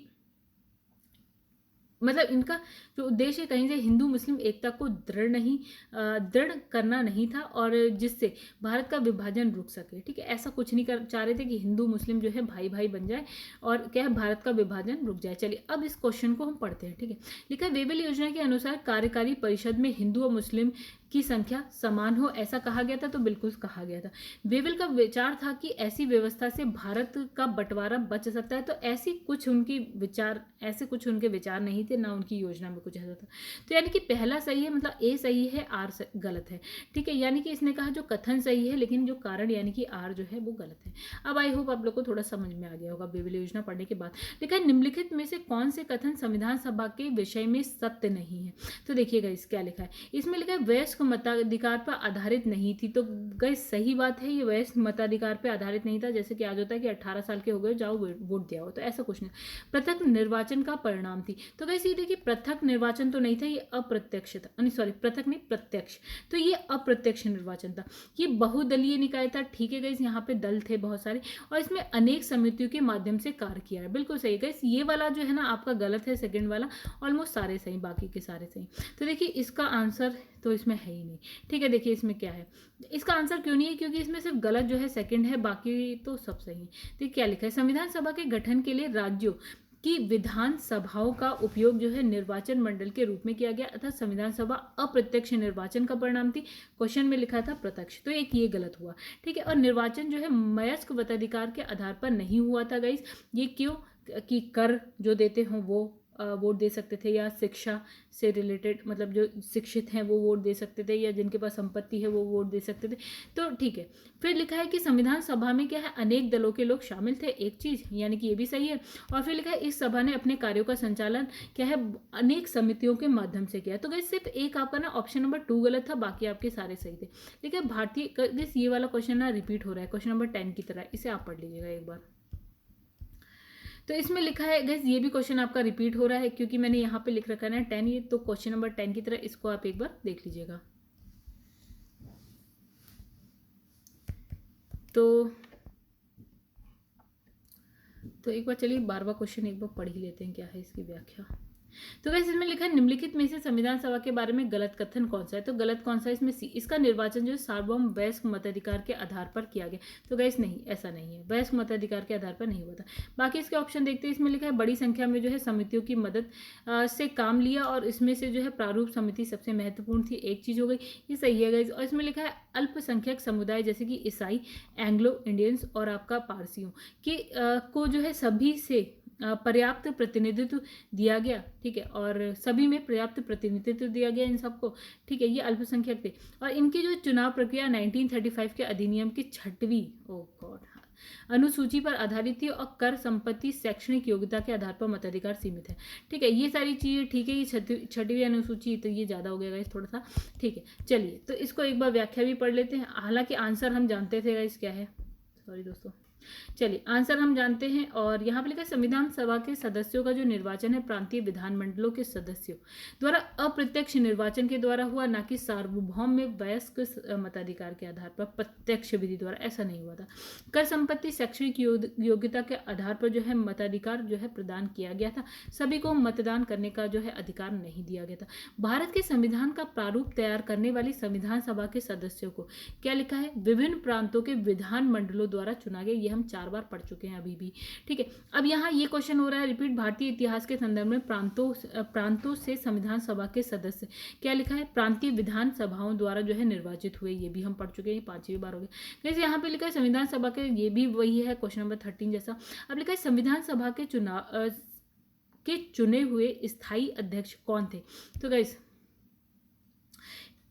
मतलब इनका जो उद्देश्य कहीं से हिंदू मुस्लिम एकता को दृढ़ करना नहीं था, और जिससे भारत का विभाजन रुक सके। ठीक है, ऐसा कुछ नहीं कर चाह रहे थे कि हिंदू मुस्लिम जो है भाई भाई बन जाए और क्या है भारत का विभाजन रुक जाए। चलिए अब इस क्वेश्चन को हम पढ़ते हैं। ठीक है, लिखा है वेबल योजना के अनुसार कार्यकारी परिषद में हिंदू और मुस्लिम की संख्या समान हो, ऐसा कहा गया था। तो बिल्कुल कहा गया था। वेबल का विचार था कि ऐसी व्यवस्था से भारत का बंटवारा बच सकता है। तो ऐसे कुछ उनके विचार नहीं थे, ना उनकी योजना में कुछ ऐसा था। तो यानी कि पहला सही है, मतलब ए सही है, आर गलत है। ठीक है, यानी कि इसने कहा जो कथन सही है, लेकिन जो कारण यानी कि आर जो है वो गलत है। अब आई होप आप लोग को थोड़ा समझ में आ गया होगा वेबल योजना पढ़ने के बाद। लिखा है निम्नलिखित में से कौन से कथन संविधान सभा के विषय में सत्य नहीं है। तो देखिएगा इस क्या लिखा है, इसमें लिखा है वयस्क मताधिकार पर आधारित नहीं थी। तो गाइस सही बात है, ये वयस्क मताधिकार पर आधारित नहीं था। जैसे कि आज होता है कि 18 साल के हो गए जाओ वोट दिया हो, तो ऐसा कुछ नहीं। पृथक निर्वाचन का परिणाम थी। तो गाइस ये देखिए पृथक निर्वाचन तो नहीं था, ये अप्रत्यक्ष था, सॉरी पृथक नहीं प्रत्यक्ष। तो ये अप्रत्यक्ष निर्वाचन था। ये बहुदलीय निकाय था। ठीक है गाइस, यहाँ पे दल थे बहुत सारे, और इसमें अनेक समितियों के माध्यम से कार्य किया है। बिल्कुल सही गाइस, ये वाला जो है ना आपका गलत है, सेकंड वाला। ऑलमोस्ट सारे सही, बाकी के सारे सही। तो देखिए इसका आंसर तो इसमें है ही नहीं। ठीक है, देखिए इसमें क्या है, इसका आंसर क्यों नहीं है, क्योंकि इसमें सिर्फ गलत जो है सेकंड है, बाकी तो सब सही है। तो क्या लिखा है, संविधान सभा के गठन के लिए राज्यों कि विधान सभाओं का उपयोग जो है निर्वाचन मंडल के रूप में किया गया, अर्थात संविधान सभा अप्रत्यक्ष निर्वाचन का परिणाम थी। क्वेश्चन में लिखा था प्रत्यक्ष, तो एक ये गलत हुआ। ठीक है, और निर्वाचन जो है वयस्क मताधिकार के आधार पर नहीं हुआ था गाइस। ये क्यों, कि कर जो देते हों वो वोट दे सकते थे, या शिक्षा से रिलेटेड मतलब जो शिक्षित हैं वो वोट दे सकते थे, या जिनके पास संपत्ति है वो वोट दे सकते थे। तो ठीक है, फिर लिखा है कि संविधान सभा में क्या है अनेक दलों के लोग शामिल थे, एक चीज़ यानी कि ये भी सही है। और फिर लिखा है इस सभा ने अपने कार्यों का संचालन क्या है अनेक समितियों के माध्यम से किया। तो गाइस सिर्फ एक आपका ना ऑप्शन नंबर 2 गलत था, बाकी आपके सारे सही थे। ठीक है, भारतीय ये वाला क्वेश्चन ना रिपीट हो रहा है, क्वेश्चन नंबर 10 की तरह, इसे आप पढ़ लीजिएगा एक बार। तो इसमें लिखा है गैस ये भी क्वेश्चन आपका रिपीट हो रहा है, क्योंकि मैंने यहाँ पे लिख रखा है ना 10, ये तो क्वेश्चन नंबर 10 की तरह, इसको आप एक बार देख लीजिएगा। तो एक बार चलिए 12वां क्वेश्चन एक बार पढ़ ही लेते हैं, क्या है इसकी व्याख्या। तो गाइस इसमें लिखा है निम्नलिखित में से संविधान सभा के बारे में गलत कथन कौन सा है। तो गलत कौन सा है, इसमें सी, इसका निर्वाचन जो है सार्वभौम वयस्क मताधिकार के आधार पर किया गया। तो गाइस नहीं, ऐसा नहीं है, वयस्क मताधिकार के आधार पर नहीं हुआ था। बाकी इसके ऑप्शन देखते हैं। इसमें लिखा है बड़ी संख्या में जो है समितियों की मदद से काम लिया, और इसमें से जो है प्रारूप समिति सबसे महत्वपूर्ण थी, एक चीज हो गई, ये सही है गाइस। और इसमें लिखा है अल्पसंख्यक समुदाय जैसे कि ईसाई, एंग्लो इंडियंस और आपका पारसियों की को जो है सभी से पर्याप्त प्रतिनिधित्व दिया गया। ठीक है, और सभी में पर्याप्त प्रतिनिधित्व दिया गया इन सबको। ठीक है, ये अल्पसंख्यक थे, और इनकी जो चुनाव प्रक्रिया 1935 के अधिनियम की 6वीं अनुसूची पर आधारित थी, और कर, संपत्ति, शैक्षणिक योग्यता के आधार पर मताधिकार सीमित है। ठीक है, ये सारी चीजें ठीक है। ये 6वीं अनुसूची, तो ये ज्यादा हो गया गाइस थोड़ा सा। ठीक है, चलिए तो इसको एक बार व्याख्या भी पढ़ लेते हैं। हालांकि आंसर हम जानते थे गाइस क्या है, सॉरी दोस्तों, चलिए आंसर हम जानते हैं। और यहाँ पे लिखा है संविधान सभा के सदस्यों का जो निर्वाचन है प्रांतीय विधानमंडलों के सदस्यों द्वारा अप्रत्यक्ष निर्वाचन के द्वारा हुआ, ना कि सार्वभौम में वयस्क मताधिकार के आधार पर प्रत्यक्ष विधि द्वारा, ऐसा नहीं हुआ था। कर, संपत्ति, शैक्षणिक योग्यता के आधार पर जो है मताधिकार जो है प्रदान किया गया था। सभी को मतदान करने का जो है अधिकार नहीं दिया गया था। भारत के संविधान का प्रारूप तैयार करने वाली संविधान सभा के सदस्यों को क्या लिखा है विभिन्न प्रांतों के विधान मंडलों द्वारा चुना गया। हम 4 बार पढ़ चुके हैं अभी भी। ठीक है, अब यहाँ ये क्वेश्चन हो रहा है रिपीट, भारतीय इतिहास के संदर्भ में प्रांतों से संविधान सभा के सदस्य क्या लिखा है प्रांतीय विधान सभाओं द्वारा जो है निर्वाचित हुए। ये भी हम पढ़ चुके हैं, 5वीं बार हो गया। जैसे यहाँ पे लिखा है संविधान सभा के, ये भी वही है क्वेश्चन नंबर 13 जैसा। अब लिखा है संविधान सभा के चुने हुए स्थायी अध्यक्ष कौन थे। तो गाइस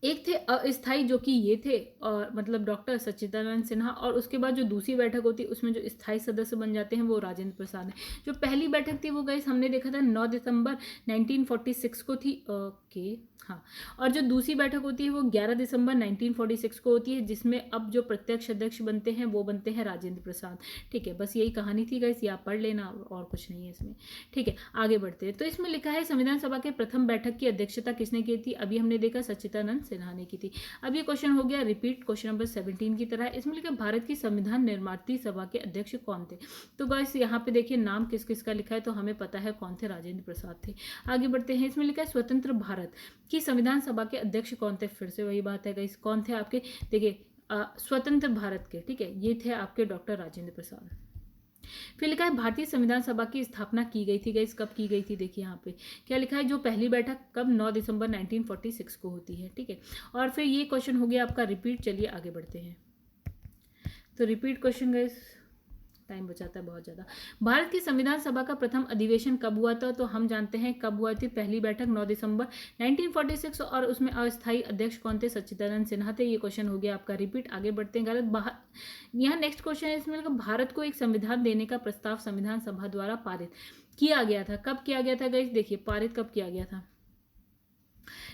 एक थे अस्थाई जो कि ये थे, और मतलब डॉक्टर सच्चिदानंद सिन्हा, और उसके बाद जो दूसरी बैठक होती है उसमें जो स्थायी सदस्य बन जाते हैं वो राजेंद्र प्रसाद है। जो पहली बैठक थी वो गाइस हमने देखा था 9 दिसंबर 1946 को थी। ओके हाँ, और जो दूसरी बैठक होती है वो 11 दिसंबर 1946 को होती है, जिसमें अब जो प्रत्यक्ष अध्यक्ष बनते हैं वो बनते हैं राजेंद्र प्रसाद। ठीक है, बस यही कहानी थी गाइस, ये आप पढ़ लेना और कुछ नहीं है इसमें। ठीक है, आगे बढ़ते हैं। तो इसमें लिखा है संविधान सभा के प्रथम बैठक की अध्यक्षता किसने की थी। अभी हमने देखा सच्चिदानंद सिन्हा ने की थी। अब ये क्वेश्चन हो गया रिपीट क्वेश्चन नंबर 17 की तरह। इसमें लिखा भारत की संविधान निर्मात्री सभा के अध्यक्ष कौन थे। तो गाइस यहाँ पे देखिए नाम किस किस का लिखा है, तो हमें पता है कौन थे, राजेंद्र प्रसाद थे। आगे बढ़ते हैं। इसमें लिखा है स्वतंत्र भारत की संविधान सभा के अध्यक्ष कौन थे। फिर से वही बात है गाइस, कौन थे आपके, देखिए स्वतंत्र भारत के, ठीक है, ये थे आपके डॉक्टर राजेंद्र प्रसाद। फिर लिखा है भारतीय संविधान सभा की स्थापना की गई थी गाइस, कब की गई थी, देखिए यहाँ पे क्या लिखा है, जो पहली बैठक कब, 9 दिसंबर 1946 को होती है, ठीक है। और फिर ये क्वेश्चन हो गया आपका रिपीट। चलिए आगे बढ़ते हैं। तो रिपीट क्वेश्चन गाइस, टाइम बचाता है बहुत ज़्यादा। भारत की संविधान सभा का प्रथम अधिवेशन कब हुआ था, तो हम जानते हैं कब हुआ थी, पहली बैठक 9 दिसंबर 1946, और उसमें अस्थायी अध्यक्ष कौन थे, सच्चिदानंद सिन्हा थे। ये क्वेश्चन हो गया आपका रिपीट। आगे बढ़ते हैं। यहाँ नेक्स्ट क्वेश्चन है, इसमें भारत को एक संविधान देने का प्रस्ताव संविधान सभा द्वारा पारित किया गया था, कब किया गया था गाइस, देखिए पारित कब किया गया था।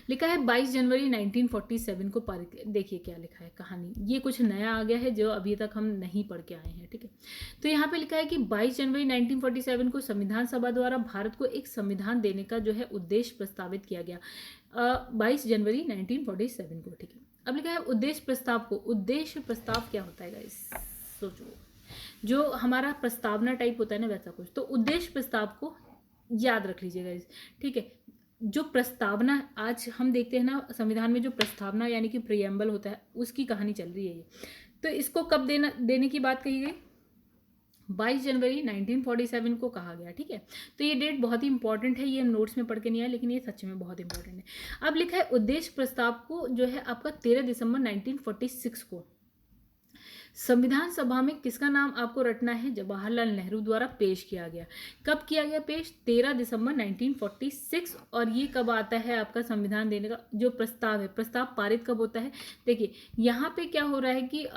लिखा है 22 जनवरी 1947 को पारित किया। देखिए क्या लिखा है कहानी, ये कुछ नया आ गया है जो अभी तक हम नहीं पढ़ के आए हैं, ठीक है। तो यहाँ पे लिखा है कि 22 जनवरी 1947 को संविधान सभा द्वारा भारत को एक संविधान देने का जो है उद्देश्य प्रस्तावित किया गया, 22 जनवरी 1947 को, ठीक है। अब लिखा है उद्देश्य प्रस्ताव को, उद्देश्य प्रस्ताव क्या होता है गाइस, सोचो, जो हमारा प्रस्तावना टाइप होता है ना वैसा कुछ। तो उद्देश्य प्रस्ताव को याद रख लीजिएगा गाइस, ठीक है। जो प्रस्तावना आज हम देखते हैं ना संविधान में, जो प्रस्तावना यानी कि प्रियम्बल होता है, उसकी कहानी चल रही है ये। तो इसको कब देने की बात कही गई, 22 जनवरी 1947 को कहा गया, ठीक है। तो ये डेट बहुत ही इंपॉर्टेंट है, ये नोट्स में पढ़ के नहीं आया, लेकिन ये सच में बहुत इंपॉर्टेंट है। अब लिखा है उद्देश्य प्रस्ताव को जो है आपका 13 दिसंबर 1946 को संविधान सभा में किसका नाम आपको रटना है, जवाहरलाल नेहरू द्वारा पेश किया गया। कब किया गया पेश, 13 दिसंबर 1946। और ये कब आता है आपका संविधान देने का जो प्रस्ताव है, प्रस्ताव पारित कब होता है, देखिए यहाँ पे क्या हो रहा है कि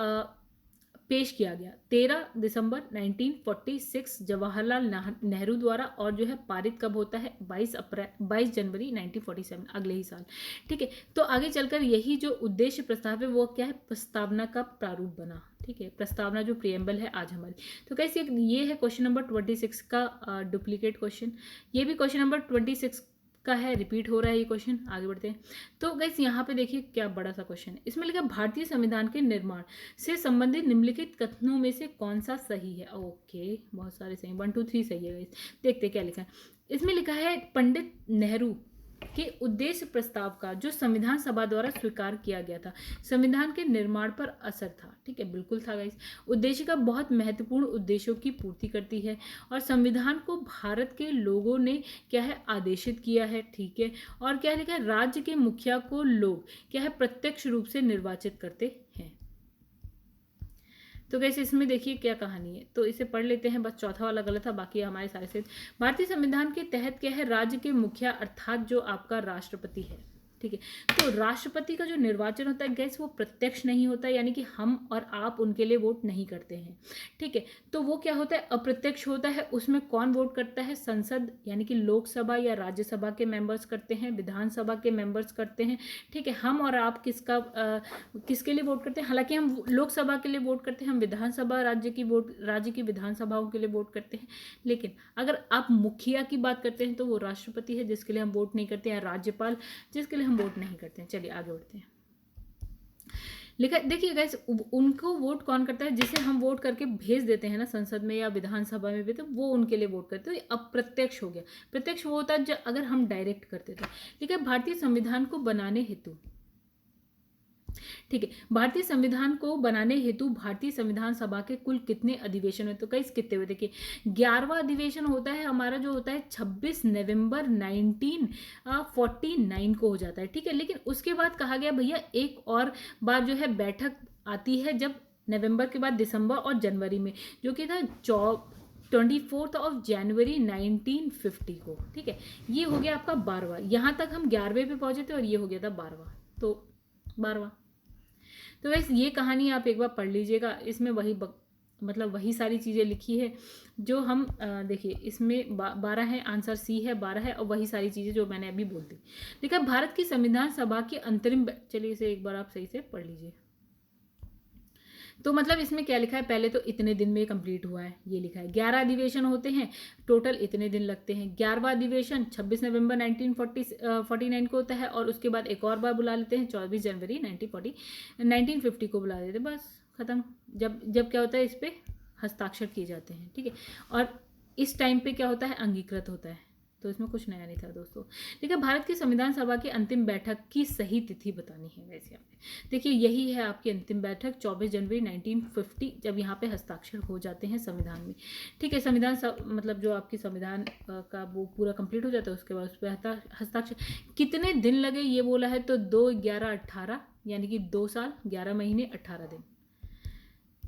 पेश किया गया 13 दिसंबर 1946 जवाहरलाल नेहरू द्वारा, और जो है पारित कब होता है, 22 जनवरी 1947, अगले ही साल, ठीक है। तो आगे चलकर यही जो उद्देश्य प्रस्ताव है वो क्या है, प्रस्तावना का प्रारूप बना, ठीक है। प्रस्तावना जो प्रियम्बल है आज हमारी। तो कैसे, ये है क्वेश्चन नंबर 26 का डुप्लीकेट क्वेश्चन, ये भी क्वेश्चन नंबर 26 का है, रिपीट हो रहा है ये क्वेश्चन। आगे बढ़ते हैं। तो गाइस यहाँ पे देखिए क्या बड़ा सा क्वेश्चन है, इसमें लिखा भारतीय संविधान के निर्माण से संबंधित निम्नलिखित कथनों में से कौन सा सही है। ओके, बहुत सारे सही, 1 2 3 सही है गाइस। देखते क्या लिखा है। इसमें लिखा है पंडित नेहरू के उद्देश्य प्रस्ताव का जो संविधान सभा द्वारा स्वीकार किया गया था, संविधान के निर्माण पर असर था, ठीक है, बिल्कुल था गाइस। उद्देश्य का बहुत महत्वपूर्ण उद्देश्यों की पूर्ति करती है, और संविधान को भारत के लोगों ने क्या है, आदेशित किया है, ठीक है। और क्या लिखा है, राज्य के मुखिया को लोग क्या है, प्रत्यक्ष रूप से निर्वाचित करते हैं। तो कैसे इसमें देखिए क्या कहानी है, तो इसे पढ़ लेते हैं, बस चौथा वाला गलत था, बाकी हमारे सारे से। भारतीय संविधान के तहत क्या है, राज्य के मुखिया अर्थात जो आपका राष्ट्रपति है, ठीक है। तो राष्ट्रपति का जो निर्वाचन होता है गैस, वो प्रत्यक्ष नहीं होता, यानी कि हम और आप उनके लिए वोट नहीं करते हैं, ठीक है। तो वो क्या होता है, अप्रत्यक्ष होता है। उसमें कौन वोट करता है, संसद यानी कि लोकसभा या राज्यसभा के मेंबर्स करते हैं, विधानसभा के मेंबर्स करते हैं, ठीक है। हम और आप किसके लिए वोट करते हैं, हालांकि हम लोकसभा के लिए वोट करते हैं, हम विधानसभा राज्य की विधानसभाओं के लिए वोट करते हैं। लेकिन अगर आप मुखिया की बात करते हैं तो वो राष्ट्रपति है जिसके लिए हम वोट नहीं करते हैं, राज्यपाल जिसके लिए वोट नहीं करते हैं। चलिए आगे बढ़ते हैं। लिखा देखिए गाइस, उनको वोट कौन करता है, जिसे हम वोट करके भेज देते हैं ना संसद में या विधानसभा में भी, तो वो उनके लिए वोट करते हैं। तो अप्रत्यक्ष हो गया। प्रत्यक्ष वो होता है जब अगर हम डायरेक्ट करते थे। लिखा भारतीय संविधान को बनाने हेतु, ठीक है, भारतीय संविधान को बनाने हेतु भारतीय संविधान सभा के कुल कितने अधिवेशन हुए, तो कई कितने हुए, देखिए 11वां अधिवेशन होता है हमारा, जो होता है 26 नवंबर 1949 को हो जाता है, ठीक है। लेकिन उसके बाद कहा गया भैया एक और बार जो है बैठक आती है, जब नवंबर के बाद दिसंबर और जनवरी में, जो कि था 24 जनवरी 1950 को, ठीक है। ये हो गया आपका 12वां, यहाँ तक हम 11वें पे पहुंचे थे और ये हो गया था 12वां, तो 12वां। तो वैसे ये कहानी आप एक बार पढ़ लीजिएगा, इसमें वही सारी चीज़ें लिखी है जो हम देखिए इसमें 12 है, आंसर सी है, 12 है, और वही सारी चीज़ें जो मैंने अभी बोल दी। देखा भारत की संविधान सभा की अंतरिम, चलिए इसे एक बार आप सही से पढ़ लीजिए। तो मतलब इसमें क्या लिखा है, पहले तो इतने दिन में कंप्लीट हुआ है ये लिखा है। 11 अधिवेशन होते हैं, टोटल इतने दिन लगते हैं। 11वां अधिवेशन 26 नवंबर 1949 को होता है, और उसके बाद एक और बार बुला लेते हैं 24 जनवरी 1950 को बुला लेते हैं, बस खत्म। जब जब क्या होता है, इस पर हस्ताक्षर किए जाते हैं, ठीक है। और इस टाइम पे क्या होता है, अंगीकृत होता है। तो इसमें कुछ नया नहीं था दोस्तों। देखिए, भारत की संविधान सभा की अंतिम बैठक की सही तिथि बतानी है वैसे यहाँ पे। देखिए, यही है आपकी अंतिम बैठक 24 जनवरी 1950, जब यहाँ पे हस्ताक्षर हो जाते हैं संविधान में, ठीक है। संविधान मतलब जो आपकी संविधान का वो पूरा कंप्लीट हो जाता है, उसके बाद उस पर हस्ताक्षर। कितने दिन लगे ये बोला है, तो 2-11-18, यानी कि 2 साल 11 महीने 18 दिन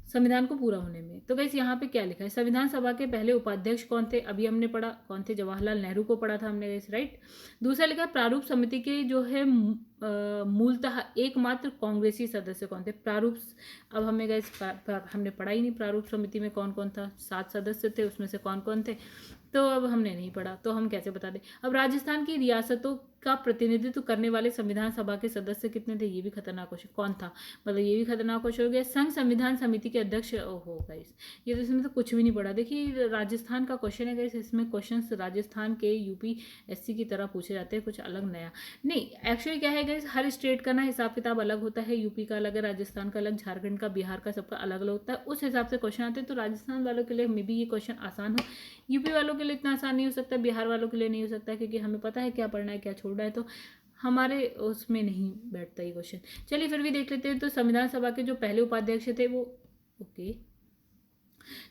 संविधान को पूरा होने में। तो गाइस यहाँ पे क्या लिखा है, संविधान सभा के पहले उपाध्यक्ष कौन थे, अभी हमने पढ़ा कौन थे, जवाहरलाल नेहरू को पढ़ा था हमने गाइस, राइट। दूसरा लिखा है प्रारूप समिति के जो है मूलतः एकमात्र कांग्रेसी सदस्य कौन थे, प्रारूप। अब हमें गाइस हमने पढ़ा ही नहीं प्रारूप समिति में कौन कौन था, 7 सदस्य थे, उसमें से कौन कौन थे, तो अब हमने नहीं पढ़ा, तो हम कैसे बता दें। अब राजस्थान की रियासतों का प्रतिनिधित्व करने वाले संविधान सभा के सदस्य कितने थे, ये भी खतरनाक क्वेश्चन, कौन था, मतलब ये भी खतरनाक क्वेश्चन हो गया। संघ संविधान समिति के अध्यक्ष हो गाइस, ये तो इसमें तो कुछ भी नहीं पढ़ा। देखिए, राजस्थान का क्वेश्चन है गाइस, इसमें क्वेश्चंस राजस्थान के यूपीएससी की तरह पूछे जाते हैं, कुछ अलग नया नहीं। एक्चुअली क्या है गाइस, हर स्टेट का ना हिसाब किताब अलग होता है, यूपी का अलग है, राजस्थान का अलग, झारखंड का, बिहार का, सबका अलग अलग होता है, उस हिसाब से क्वेश्चन आते हैं। तो राजस्थान वालों के लिए मे बी ये क्वेश्चन आसान हो, यूपी वालों के लिए इतना आसान नहीं हो सकता, बिहार वालों के लिए नहीं हो सकता, क्योंकि हमें पता है क्या पढ़ना है क्या छोड़ना है, तो हमारे उसमें नहीं बैठता ये क्वेश्चन। चलिए फिर भी देख लेते हैं। तो संविधान सभा के जो पहले उपाध्यक्ष थे वो, ओके,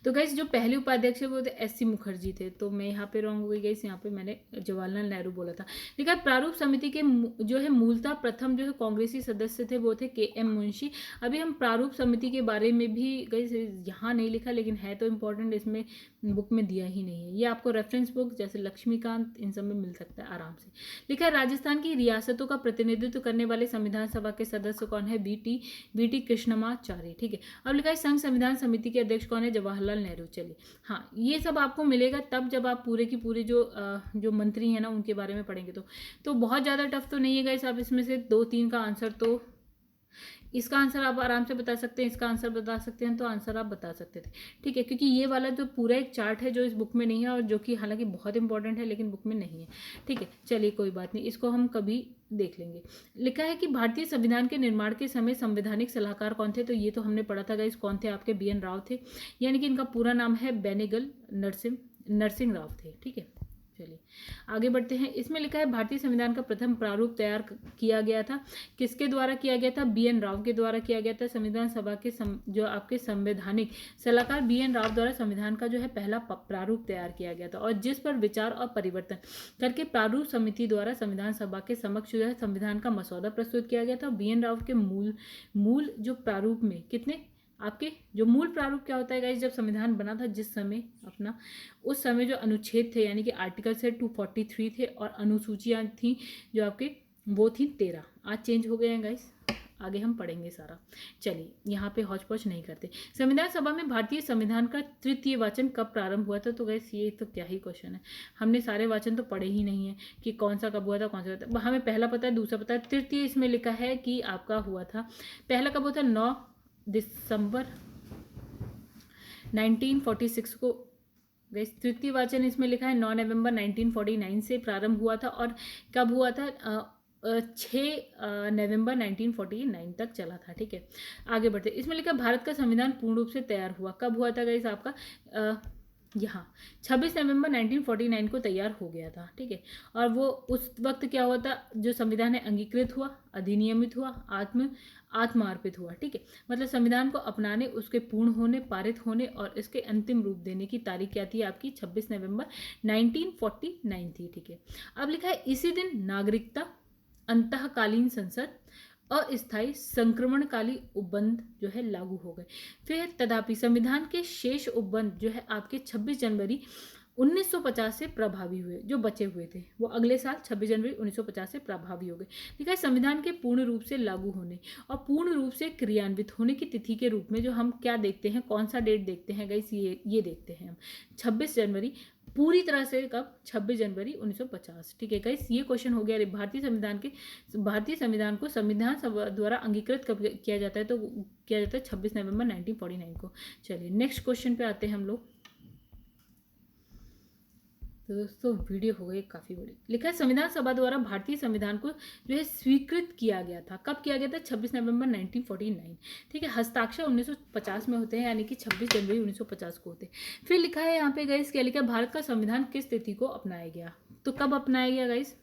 तो गाइस जो पहले उपाध्यक्ष है वो एस.सी. मुखर्जी थे, तो मैं यहाँ पे रॉन्ग हो गई गाइस, यहाँ पे मैंने जवाहरलाल नेहरू बोला था। देखा, प्रारूप समिति के जो है मूलतः प्रथम जो है कांग्रेसी सदस्य थे वो थे के.एम. मुंशी। अभी हम प्रारूप समिति के बारे में भी गाइस यहाँ नहीं लिखा, लेकिन है तो इम्पोर्टेंट, इसमें बुक में दिया ही नहीं है। ये आपको रेफरेंस बुक जैसे लक्ष्मीकांत इन सब में मिल सकता है आराम से। लिखा है राजस्थान की रियासतों का प्रतिनिधित्व करने वाले संविधान सभा के सदस्य कौन है, बी टी कृष्णमाचारी, ठीक है। अब लिखा है संघ संविधान समिति के अध्यक्ष कौन है, जवाहरलाल नेहरू। चलिए, हाँ, ये सब आपको मिलेगा तब जब आप पूरे की पूरे जो मंत्री हैं ना उनके बारे में पढ़ेंगे। तो बहुत ज़्यादा टफ तो नहीं है गाइस। आप इसमें से 2-3 का आंसर, तो इसका आंसर आप आराम से बता सकते हैं, इसका आंसर बता सकते हैं, तो आंसर आप बता सकते थे, ठीक है। क्योंकि ये वाला जो पूरा एक चार्ट है जो इस बुक में नहीं है, और जो कि हालांकि बहुत इंपॉर्टेंट है लेकिन बुक में नहीं है, ठीक है। चलिए कोई बात नहीं, इसको हम कभी देख लेंगे। लिखा है कि भारतीय संविधान के निर्माण के समय संवैधानिक सलाहकार कौन थे, तो ये तो हमने पढ़ा था गाइस, कौन थे आपके, बी.एन. राव थे, यानी कि इनका पूरा नाम है बेनेगल नरसिंह राव थे, ठीक है। चलिए आगे बढ़ते हैं। इसमें लिखा है भारतीय संविधान का प्रथम प्रारूप तैयार किया गया था, किसके द्वारा किया गया था, बी.एन. राव के द्वारा किया गया था। संविधान सभा के जो आपके संवैधानिक सलाहकार बी.एन. राव द्वारा संविधान का जो है पहला प्रारूप तैयार किया गया था, और जिस पर विचार और परिवर्तन करके प्रारूप समिति द्वारा संविधान सभा के समक्ष जो है संविधान का मसौदा प्रस्तुत किया गया था। बी.एन. राव के मूल जो प्रारूप में कितने आपके जो मूल प्रारूप क्या होता है गाइस, जब संविधान बना था जिस समय अपना, उस समय जो अनुच्छेद थे यानी कि आर्टिकल्स है 243 थे, और अनुसूचियाँ थी जो आपके वो थी 13। आज चेंज हो गए हैं गाइस, आगे हम पढ़ेंगे सारा। चलिए यहाँ पे हौच पौच नहीं करते। संविधान सभा में भारतीय संविधान का तृतीय वाचन कब प्रारंभ हुआ था, तो गाइस ये तो क्या ही क्वेश्चन है, हमने सारे वाचन तो पढ़े ही नहीं है कि कौन सा कब हुआ था, कौन सा हुआ था। हमें पहला पता है, दूसरा पता है, तृतीय इसमें लिखा है कि आपका हुआ था, पहला कब हुआ था, 9 दिसंबर 1946 को। तृतीय वाचन इसमें लिखा है 9 नवंबर 1949 से प्रारंभ हुआ था, और कब हुआ था, 6 नवंबर 1949 तक चला था, ठीक है। आगे बढ़ते, इसमें लिखा भारत का संविधान पूर्ण रूप से तैयार हुआ कब हुआ था गाइस, आपका यहाँ 26 नवंबर 1949 को तैयार हो गया था, ठीक है। और वो उस वक्त क्या हुआ था, जो संविधान है अंगीकृत हुआ, अधिनियमित हुआ, आत्मार्पित हुआ, ठीक है। मतलब संविधान को अपनाने, उसके पूर्ण होने, पारित होने और इसके अंतिम रूप देने की तारीख क्या थी आपकी, 26 नवंबर 1949 थी, ठीक है। अब लिखा है इसी दिन नागरिकता अंतःकालीन संसद अस्थायी संक्रमणकाली उपबंध जो है लागू हो गए। फिर तथापि संविधान के शेष उपबंध जो है आपके 26 जनवरी 1950 से प्रभावी हुए, जो बचे हुए थे वो अगले साल 26 जनवरी 1950 से प्रभावी हो गए। ठीक है, संविधान के पूर्ण रूप से लागू होने और पूर्ण रूप से क्रियान्वित होने की तिथि के रूप में जो हम क्या देखते हैं, कौन सा डेट देखते हैं गाइस, ये देखते हैं हम 26 जनवरी पूरी तरह से कब? 26 जनवरी 1950। ठीक है गाइस, ये क्वेश्चन हो गया। भारतीय संविधान को संविधान सभा द्वारा अंगीकृत कब किया जाता है? तो किया जाता है 26 नवंबर 1949 को। चलिए नेक्स्ट क्वेश्चन पे आते हैं हम लोग। तो दोस्तों वीडियो हो गई काफ़ी बड़ी। लिखा है संविधान सभा द्वारा भारतीय संविधान को जो है स्वीकृत किया गया था। कब किया गया था? 26 नवंबर 1949। ठीक है, हस्ताक्षर 1950 में होते हैं, यानी कि 26 जनवरी 1950 को होते हैं। फिर लिखा है यहाँ पे गाइस, क्या लिखा है? भारत का संविधान किस तिथि को अपनाया गया? तो कब अपनाया गया गाइस?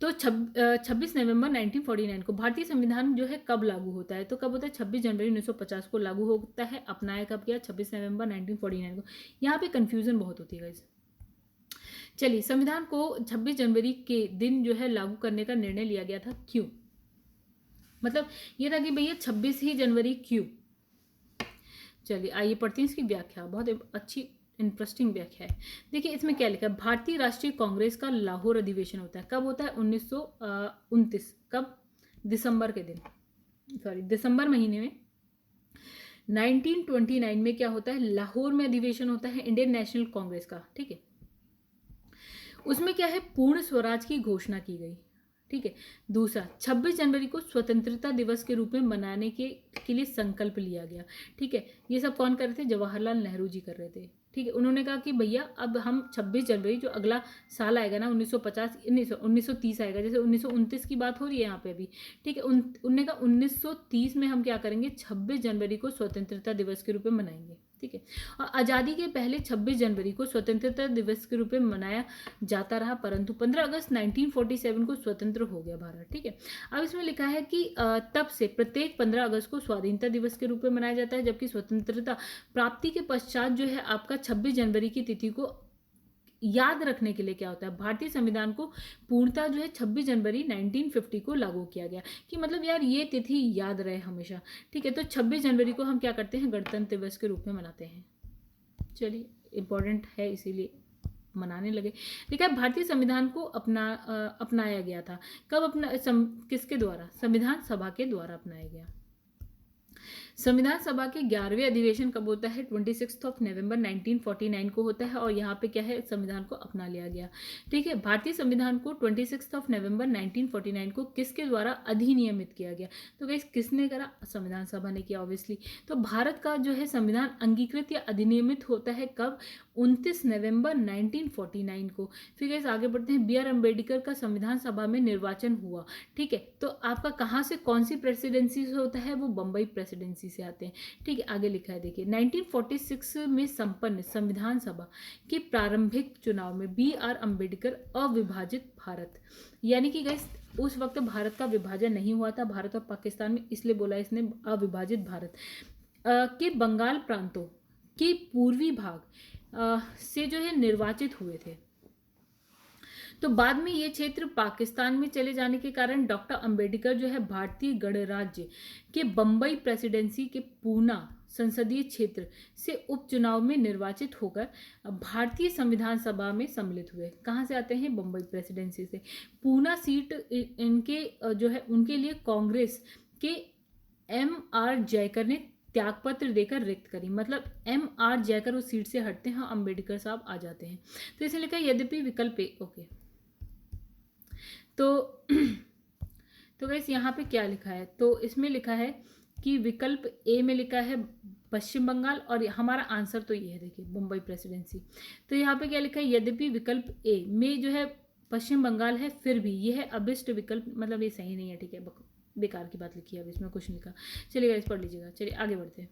तो 26 नवंबर 1949 को। भारतीय संविधान जो है कब लागू होता है? तो कब होता है? 26 जनवरी 1950 को लागू होता है। अपनाया कब गया? 26 नवंबर 1949 को। यहाँ पे कंफ्यूजन बहुत होती है गाइस। चलिए, संविधान को 26 जनवरी के दिन जो है लागू करने का निर्णय लिया गया था, क्यों? मतलब ये था कि भैया 26 ही जनवरी क्यों? चलिए आइए पढ़ते हैं इसकी व्याख्या। बहुत अच्छी इंटरेस्टिंग व्याख्या है। देखिए इसमें क्या लिखा है? भारतीय राष्ट्रीय कांग्रेस का लाहौर अधिवेशन होता है। कब होता है? 1929। कब? दिसंबर के दिन, सॉरी दिसंबर महीने में 1929 में क्या होता है? लाहौर में अधिवेशन होता है इंडियन नेशनल कांग्रेस का। ठीक है, उसमें क्या है? पूर्ण स्वराज की घोषणा की गई। ठीक है, दूसरा 26 जनवरी को स्वतंत्रता दिवस के रूप में मनाने के लिए संकल्प लिया गया। ठीक है, ये सब कौन कर रहे थे? जवाहरलाल नेहरू जी कर रहे थे। ठीक है, उन्होंने कहा कि भैया अब हम 26 जनवरी जो अगला साल आएगा ना 1950 1930 आएगा, जैसे 1929 की बात हो रही है यहाँ पे अभी। ठीक है, उनने कहा 1930 में हम क्या करेंगे? 26 जनवरी को स्वतंत्रता दिवस के रूप में मनाएंगे। ठीक है, और आज़ादी के पहले 26 जनवरी को स्वतंत्रता दिवस के रूप में मनाया जाता रहा, परंतु 15 अगस्त 1947 को स्वतंत्र हो गया भारत। ठीक है, अब इसमें लिखा है कि तब से प्रत्येक 15 अगस्त को स्वाधीनता दिवस के रूप में मनाया जाता है, जबकि स्वतंत्रता प्राप्ति के पश्चात जो है आपका 26 जनवरी की तिथि को याद रखने के लिए क्या होता है? भारतीय संविधान को पूर्णतः जो है 26 जनवरी 1950 को लागू किया गया, कि मतलब यार ये तिथि याद रहे हमेशा। ठीक है, तो 26 जनवरी को हम क्या करते हैं? गणतंत्र दिवस के रूप में मनाते हैं। चलिए, इंपॉर्टेंट है इसीलिए मनाने लगे। लिखा है भारतीय संविधान को अपनाया गया था। कब किसके द्वारा? संविधान सभा के द्वारा अपनाया गया। संविधान सभा के 11वें अधिवेशन कब होता है? 26 नवंबर 1949 को होता है, और यहाँ पे क्या है? संविधान को अपना लिया गया। ठीक है, भारतीय संविधान को 26 नवंबर 1949 को किसके द्वारा अधिनियमित किया गया? तो गाइस किसने करा? संविधान सभा ने किया ऑब्वियसली। तो भारत का जो है संविधान अंगीकृत या अधिनियमित होता है कब? 29 नवंबर 1949 को। फिर गाइस आगे बढ़ते हैं। B.R. अम्बेडकर का संविधान सभा में निर्वाचन हुआ। ठीक है, तो आपका कहाँ से कौन सी प्रेसिडेंसी से होता है? वो बम्बई प्रेसिडेंसी से आते हैं। ठीक है, आगे लिखा है देखिए 1946 में संपन्न संविधान सभा के प्रारंभिक चुनाव में B.R. अम्बेडकर अविभाजित भारत, यानी कि गाइस उस वक्त भारत का विभाजन नहीं हुआ था, भारत और पाकिस्तान में, इसलिए बोला इसने अविभाजित भारत, के बंगाल प्रांतों के पूर्वी भाग से जो है निर्वाचित हुए थे। तो बाद में ये क्षेत्र पाकिस्तान में चले जाने के कारण डॉक्टर अंबेडकर जो है भारतीय गणराज्य के बम्बई प्रेसिडेंसी के पूना संसदीय क्षेत्र से उपचुनाव में निर्वाचित होकर भारतीय संविधान सभा में सम्मिलित हुए। कहाँ से आते हैं? बम्बई प्रेसिडेंसी से। पूना सीट इनके जो है उनके लिए कांग्रेस के M.R. जयकर ने त्यागपत्र देकर रिक्त करी। मतलब M.R. जयकर उस सीट से हटते हैं, अंबेडकर साहब आ जाते हैं। तो इसे लिखा है यद्यपि विकल्प ए। ओके, तो गाइस यहाँ पे क्या लिखा है? तो इसमें लिखा है कि विकल्प ए में लिखा है पश्चिम बंगाल, और हमारा आंसर तो ये है, देखिए बम्बई प्रेसिडेंसी। तो यहाँ पे क्या लिखा है? यद्यपि विकल्प ए में जो है पश्चिम बंगाल है, फिर भी ये है अभिष्ट विकल्प, मतलब ये सही नहीं है। ठीक है, बेकार की बात लिखी है, अब इसमें कुछ लिखा। चलिए गाइस पढ़ लीजिएगा। चलिए आगे बढ़ते हैं।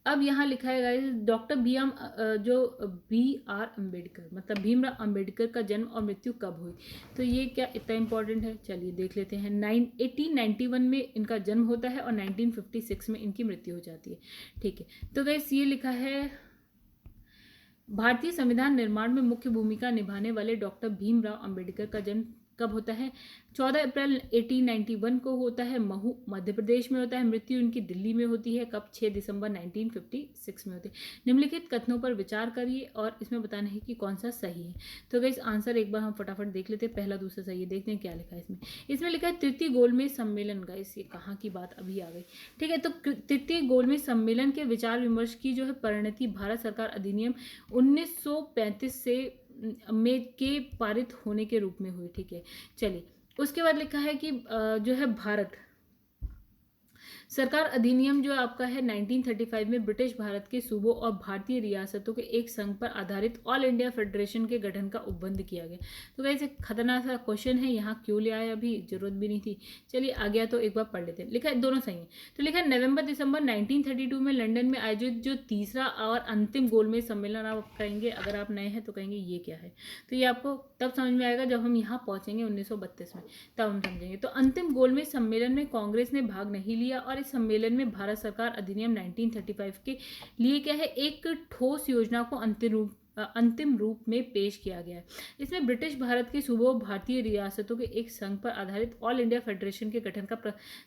अब यहाँ लिखा है गाइस डॉक्टर B.R. अम्बेडकर, मतलब भीमराव अम्बेडकर का जन्म और मृत्यु कब हुई? तो ये क्या इतना इंपॉर्टेंट है? चलिए देख लेते हैं। 1891 में इनका जन्म होता है और 1956 में इनकी मृत्यु हो जाती है। ठीक है, तो गाइस ये लिखा है भारतीय संविधान निर्माण में मुख्य भूमिका निभाने वाले डॉक्टर भीमराव अम्बेडकर का जन्म कब होता है? 14 अप्रैल 1891 को होता है, महू मध्य प्रदेश में होता है। मृत्यु उनकी दिल्ली में होती है, कब? 6 दिसंबर 1956 में होती है। निम्नलिखित कथनों पर विचार करिए और इसमें बताना है कि कौन सा सही है। तो गाइस आंसर एक बार हम फटाफट देख लेते हैं, पहला दूसरा सही है। देखते हैं क्या लिखा है इसमें। इसमें लिखा है तृतीय गोलमेज सम्मेलन। गाइस ये कहाँ की बात अभी आ गई, ठीक है। तो तृतीय गोलमेज सम्मेलन के विचार विमर्श की जो है परिणति भारत सरकार अधिनियम 1935 से में के पारित होने के रूप में हुई, ठीक है। चलिए उसके बाद लिखा है कि जो है भारत सरकार अधिनियम जो आपका है 1935 में ब्रिटिश भारत के सूबों और भारतीय रियासतों के एक संघ पर आधारित ऑल इंडिया फेडरेशन के गठन का उपबंध किया गया। तो वैसे खतरनाक सा क्वेश्चन है, यहाँ क्यों ले आया, अभी जरूरत भी नहीं थी। चलिए आ गया तो एक बार पढ़ लेते हैं। लिखा है दोनों सही है। तो लिखा है नवंबर दिसंबर 1932 में लंदन में आयोजित जो तीसरा और अंतिम गोलमेज सम्मेलन, आप कहेंगे अगर आप नए हैं तो कहेंगे ये क्या है, तो ये आपको तब समझ में आएगा जब हम यहाँ पहुंचेंगे 1932 में, तब हम समझेंगे। तो अंतिम गोलमेज सम्मेलन में कांग्रेस ने भाग नहीं लिया और इस सम्मेलन में भारत सरकार अधिनियम 1935 के लिए क्या है एक ठोस योजना को अंतिम रूप में पेश किया गया है। इसमें ब्रिटिश भारत के सूबों भारतीय रियासतों के एक संघ पर आधारित ऑल इंडिया फेडरेशन के गठन का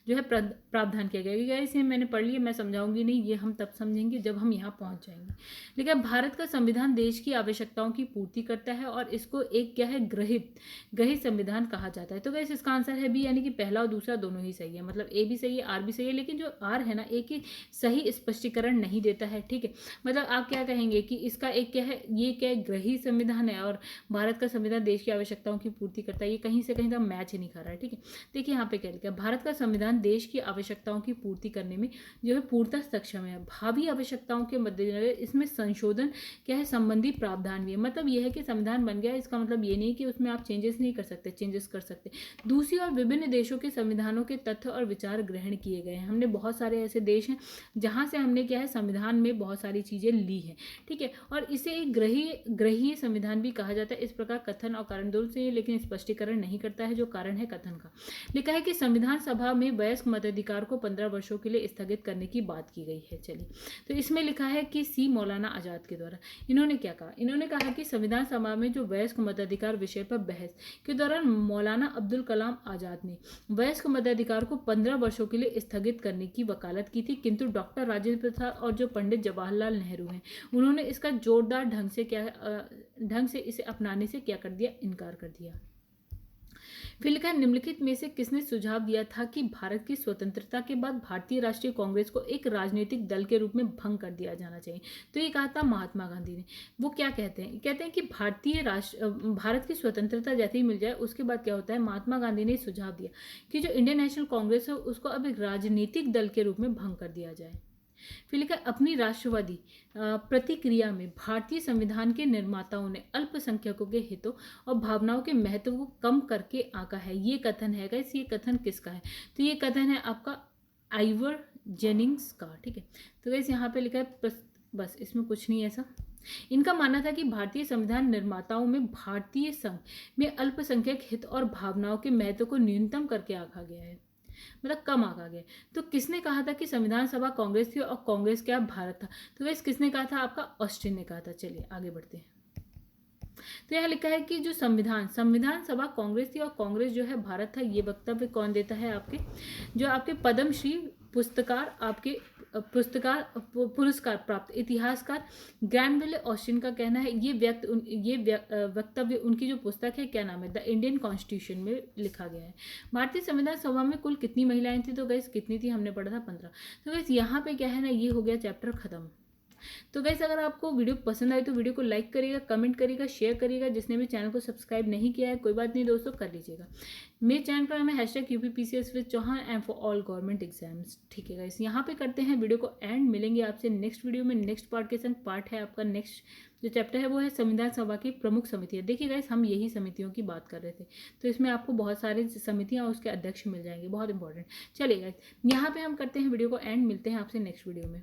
जो है प्रावधान किया गया है। इसे मैंने पढ़ लिया, मैं समझाऊंगी नहीं, ये हम तब समझेंगे जब हम यहाँ पहुंच जाएंगे। लेकिन भारत का संविधान देश की आवश्यकताओं की पूर्ति करता है और इसको एक क्या है ग्रहित संविधान कहा जाता है। तो वैसे इसका आंसर है बी, यानी कि पहला और दूसरा दोनों ही सही है। मतलब ए भी सही है, आर भी सही है, लेकिन जो आर है ना एक ही सही स्पष्टीकरण नहीं देता है, ठीक है। मतलब आप क्या कहेंगे कि इसका एक क्या है, ये क्या ग्रही संविधान है और भारत का संविधान देश की आवश्यकताओं की पूर्ति करता है, ये कहीं से कहीं का मैच ही नहीं खा रहा है, ठीक है। देखिए यहाँ पे क्या लिखा है, भारत का संविधान देश की आवश्यकताओं की पूर्ति करने में जो है पूर्णतः सक्षम है। भावी आवश्यकताओं के मद्देनजर इसमें संशोधन क्या है संबंधी प्रावधान भी है। मतलब यह है कि संविधान बन गया, इसका मतलब ये नहीं कि उसमें आप चेंजेस नहीं कर सकते, चेंजेस कर सकते। दूसरी और विभिन्न देशों के संविधानों के तथ्य और विचार ग्रहण किए गए हैं। हमने बहुत सारे ऐसे देश हैं जहाँ से हमने क्या है संविधान में बहुत सारी चीजें ली है, ठीक है। और इसे एक ग्रहीय संविधान भी कहा जाता है। इस प्रकार कथन और कारण दोनों से, लेकिन स्पष्टीकरण नहीं करता है जो कारण है कथन का। लिखा है कि संविधान सभा में वयस्क मताधिकार को 15 वर्षों के लिए स्थगित करने की बात की गई है। चलिए तो इसमें लिखा है कि सी मौलाना आजाद के द्वारा इन्होंने क्या कहा, इन्होंने कहा कि संविधान सभा में जो वयस्क मताधिकार विषय पर बहस के दौरान मौलाना अब्दुल कलाम आजाद ने वयस्क मताधिकार को 15 वर्षों के लिए स्थगित करने की वकालत की थी, किंतु डॉक्टर राजेंद्र प्रसाद और जो पंडित जवाहरलाल नेहरू हैं उन्होंने इसका जोरदार ढंग से इसे अपनाने से क्या कर दिया, इनकार कर दिया। फिर लिखा निम्नलिखित में से किसने सुझाव दिया था कि भारत की स्वतंत्रता के बाद भारतीय राष्ट्रीय कांग्रेस को एक राजनीतिक दल के रूप में भंग कर दिया जाना चाहिए। तो ये कहा था महात्मा गांधी ने। वो क्या कहते हैं, कहते हैं कि भारत की स्वतंत्रता जैसे ही मिल जाए उसके बाद क्या होता है, महात्मा गांधी ने सुझाव दिया कि जो इंडियन नेशनल कांग्रेस है उसको अब एक राजनीतिक दल के रूप में भंग कर दिया जाए। फिर लिखा अपनी राष्ट्रवादी प्रतिक्रिया में भारतीय संविधान के निर्माताओं ने अल्पसंख्यकों के हितों और भावनाओं के महत्व को कम करके आंका है। ये कथन है गाइस, ये कथन किसका है, तो ये कथन है आपका आइवर जेनिंग्स का, ठीक है। तो गाइस यहाँ पे लिखा है बस इसमें कुछ नहीं ऐसा। इनका मानना था कि भारतीय संविधान निर्माताओं में भारतीय संघ में अल्पसंख्यक हित और भावनाओं के महत्व को न्यूनतम करके आंका गया है, मतलब कम आंका गया। तो किसने कहा था कि संविधान सभा कांग्रेस थी और कांग्रेस क्या भारत था, तो वैसे किसने कहा था, आपका ऑस्टिन ने कहा था। चलिए आगे बढ़ते हैं। तो यह लिखा है कि जो संविधान सभा कांग्रेस थी और कांग्रेस जो है भारत था, ये वक्तव्य कौन देता है, आपके जो आपके पद्मश्री पुरस्कार प्राप्त इतिहासकार ग्रैनविले ऑस्टिन का कहना है। ये वक्तव्य उनकी जो पुस्तक है, क्या नाम है, द इंडियन कॉन्स्टिट्यूशन में लिखा गया है। भारतीय संविधान सभा में कुल कितनी महिलाएं थी, तो गैस कितनी थी, हमने पढ़ा था 15। तो गैस यहाँ पे क्या है ना, ये हो गया चैप्टर खत्म। तो गैस अगर आपको वीडियो पसंद आई तो वीडियो को लाइक करिएगा, कमेंट करिएगा, शेयर करिएगा। जिसने भी चैनल को सब्सक्राइब नहीं किया है कोई बात नहीं दोस्तों, कर लीजिएगा। मेरे चैनल का नाम है #UPPCS with Chauhan and for all government exams, ठीक है गाइस। यहाँ पे करते हैं वीडियो को एंड, मिलेंगे आपसे नेक्स्ट वीडियो में नेक्स्ट पार्ट के संग। पार्ट है आपका नेक्स्ट जो चैप्टर है वो है संविधान सभा की प्रमुख समितियाँ। देखिए गाइस हम यही समितियों की बात कर रहे थे, तो इसमें आपको बहुत सारी समितियाँ और उसके अध्यक्ष मिल जाएंगे, बहुत इंपॉर्टेंट। चलिए गाइस यहाँ पे हम करते हैं वीडियो को एंड, मिलते हैं आपसे नेक्स्ट वीडियो में।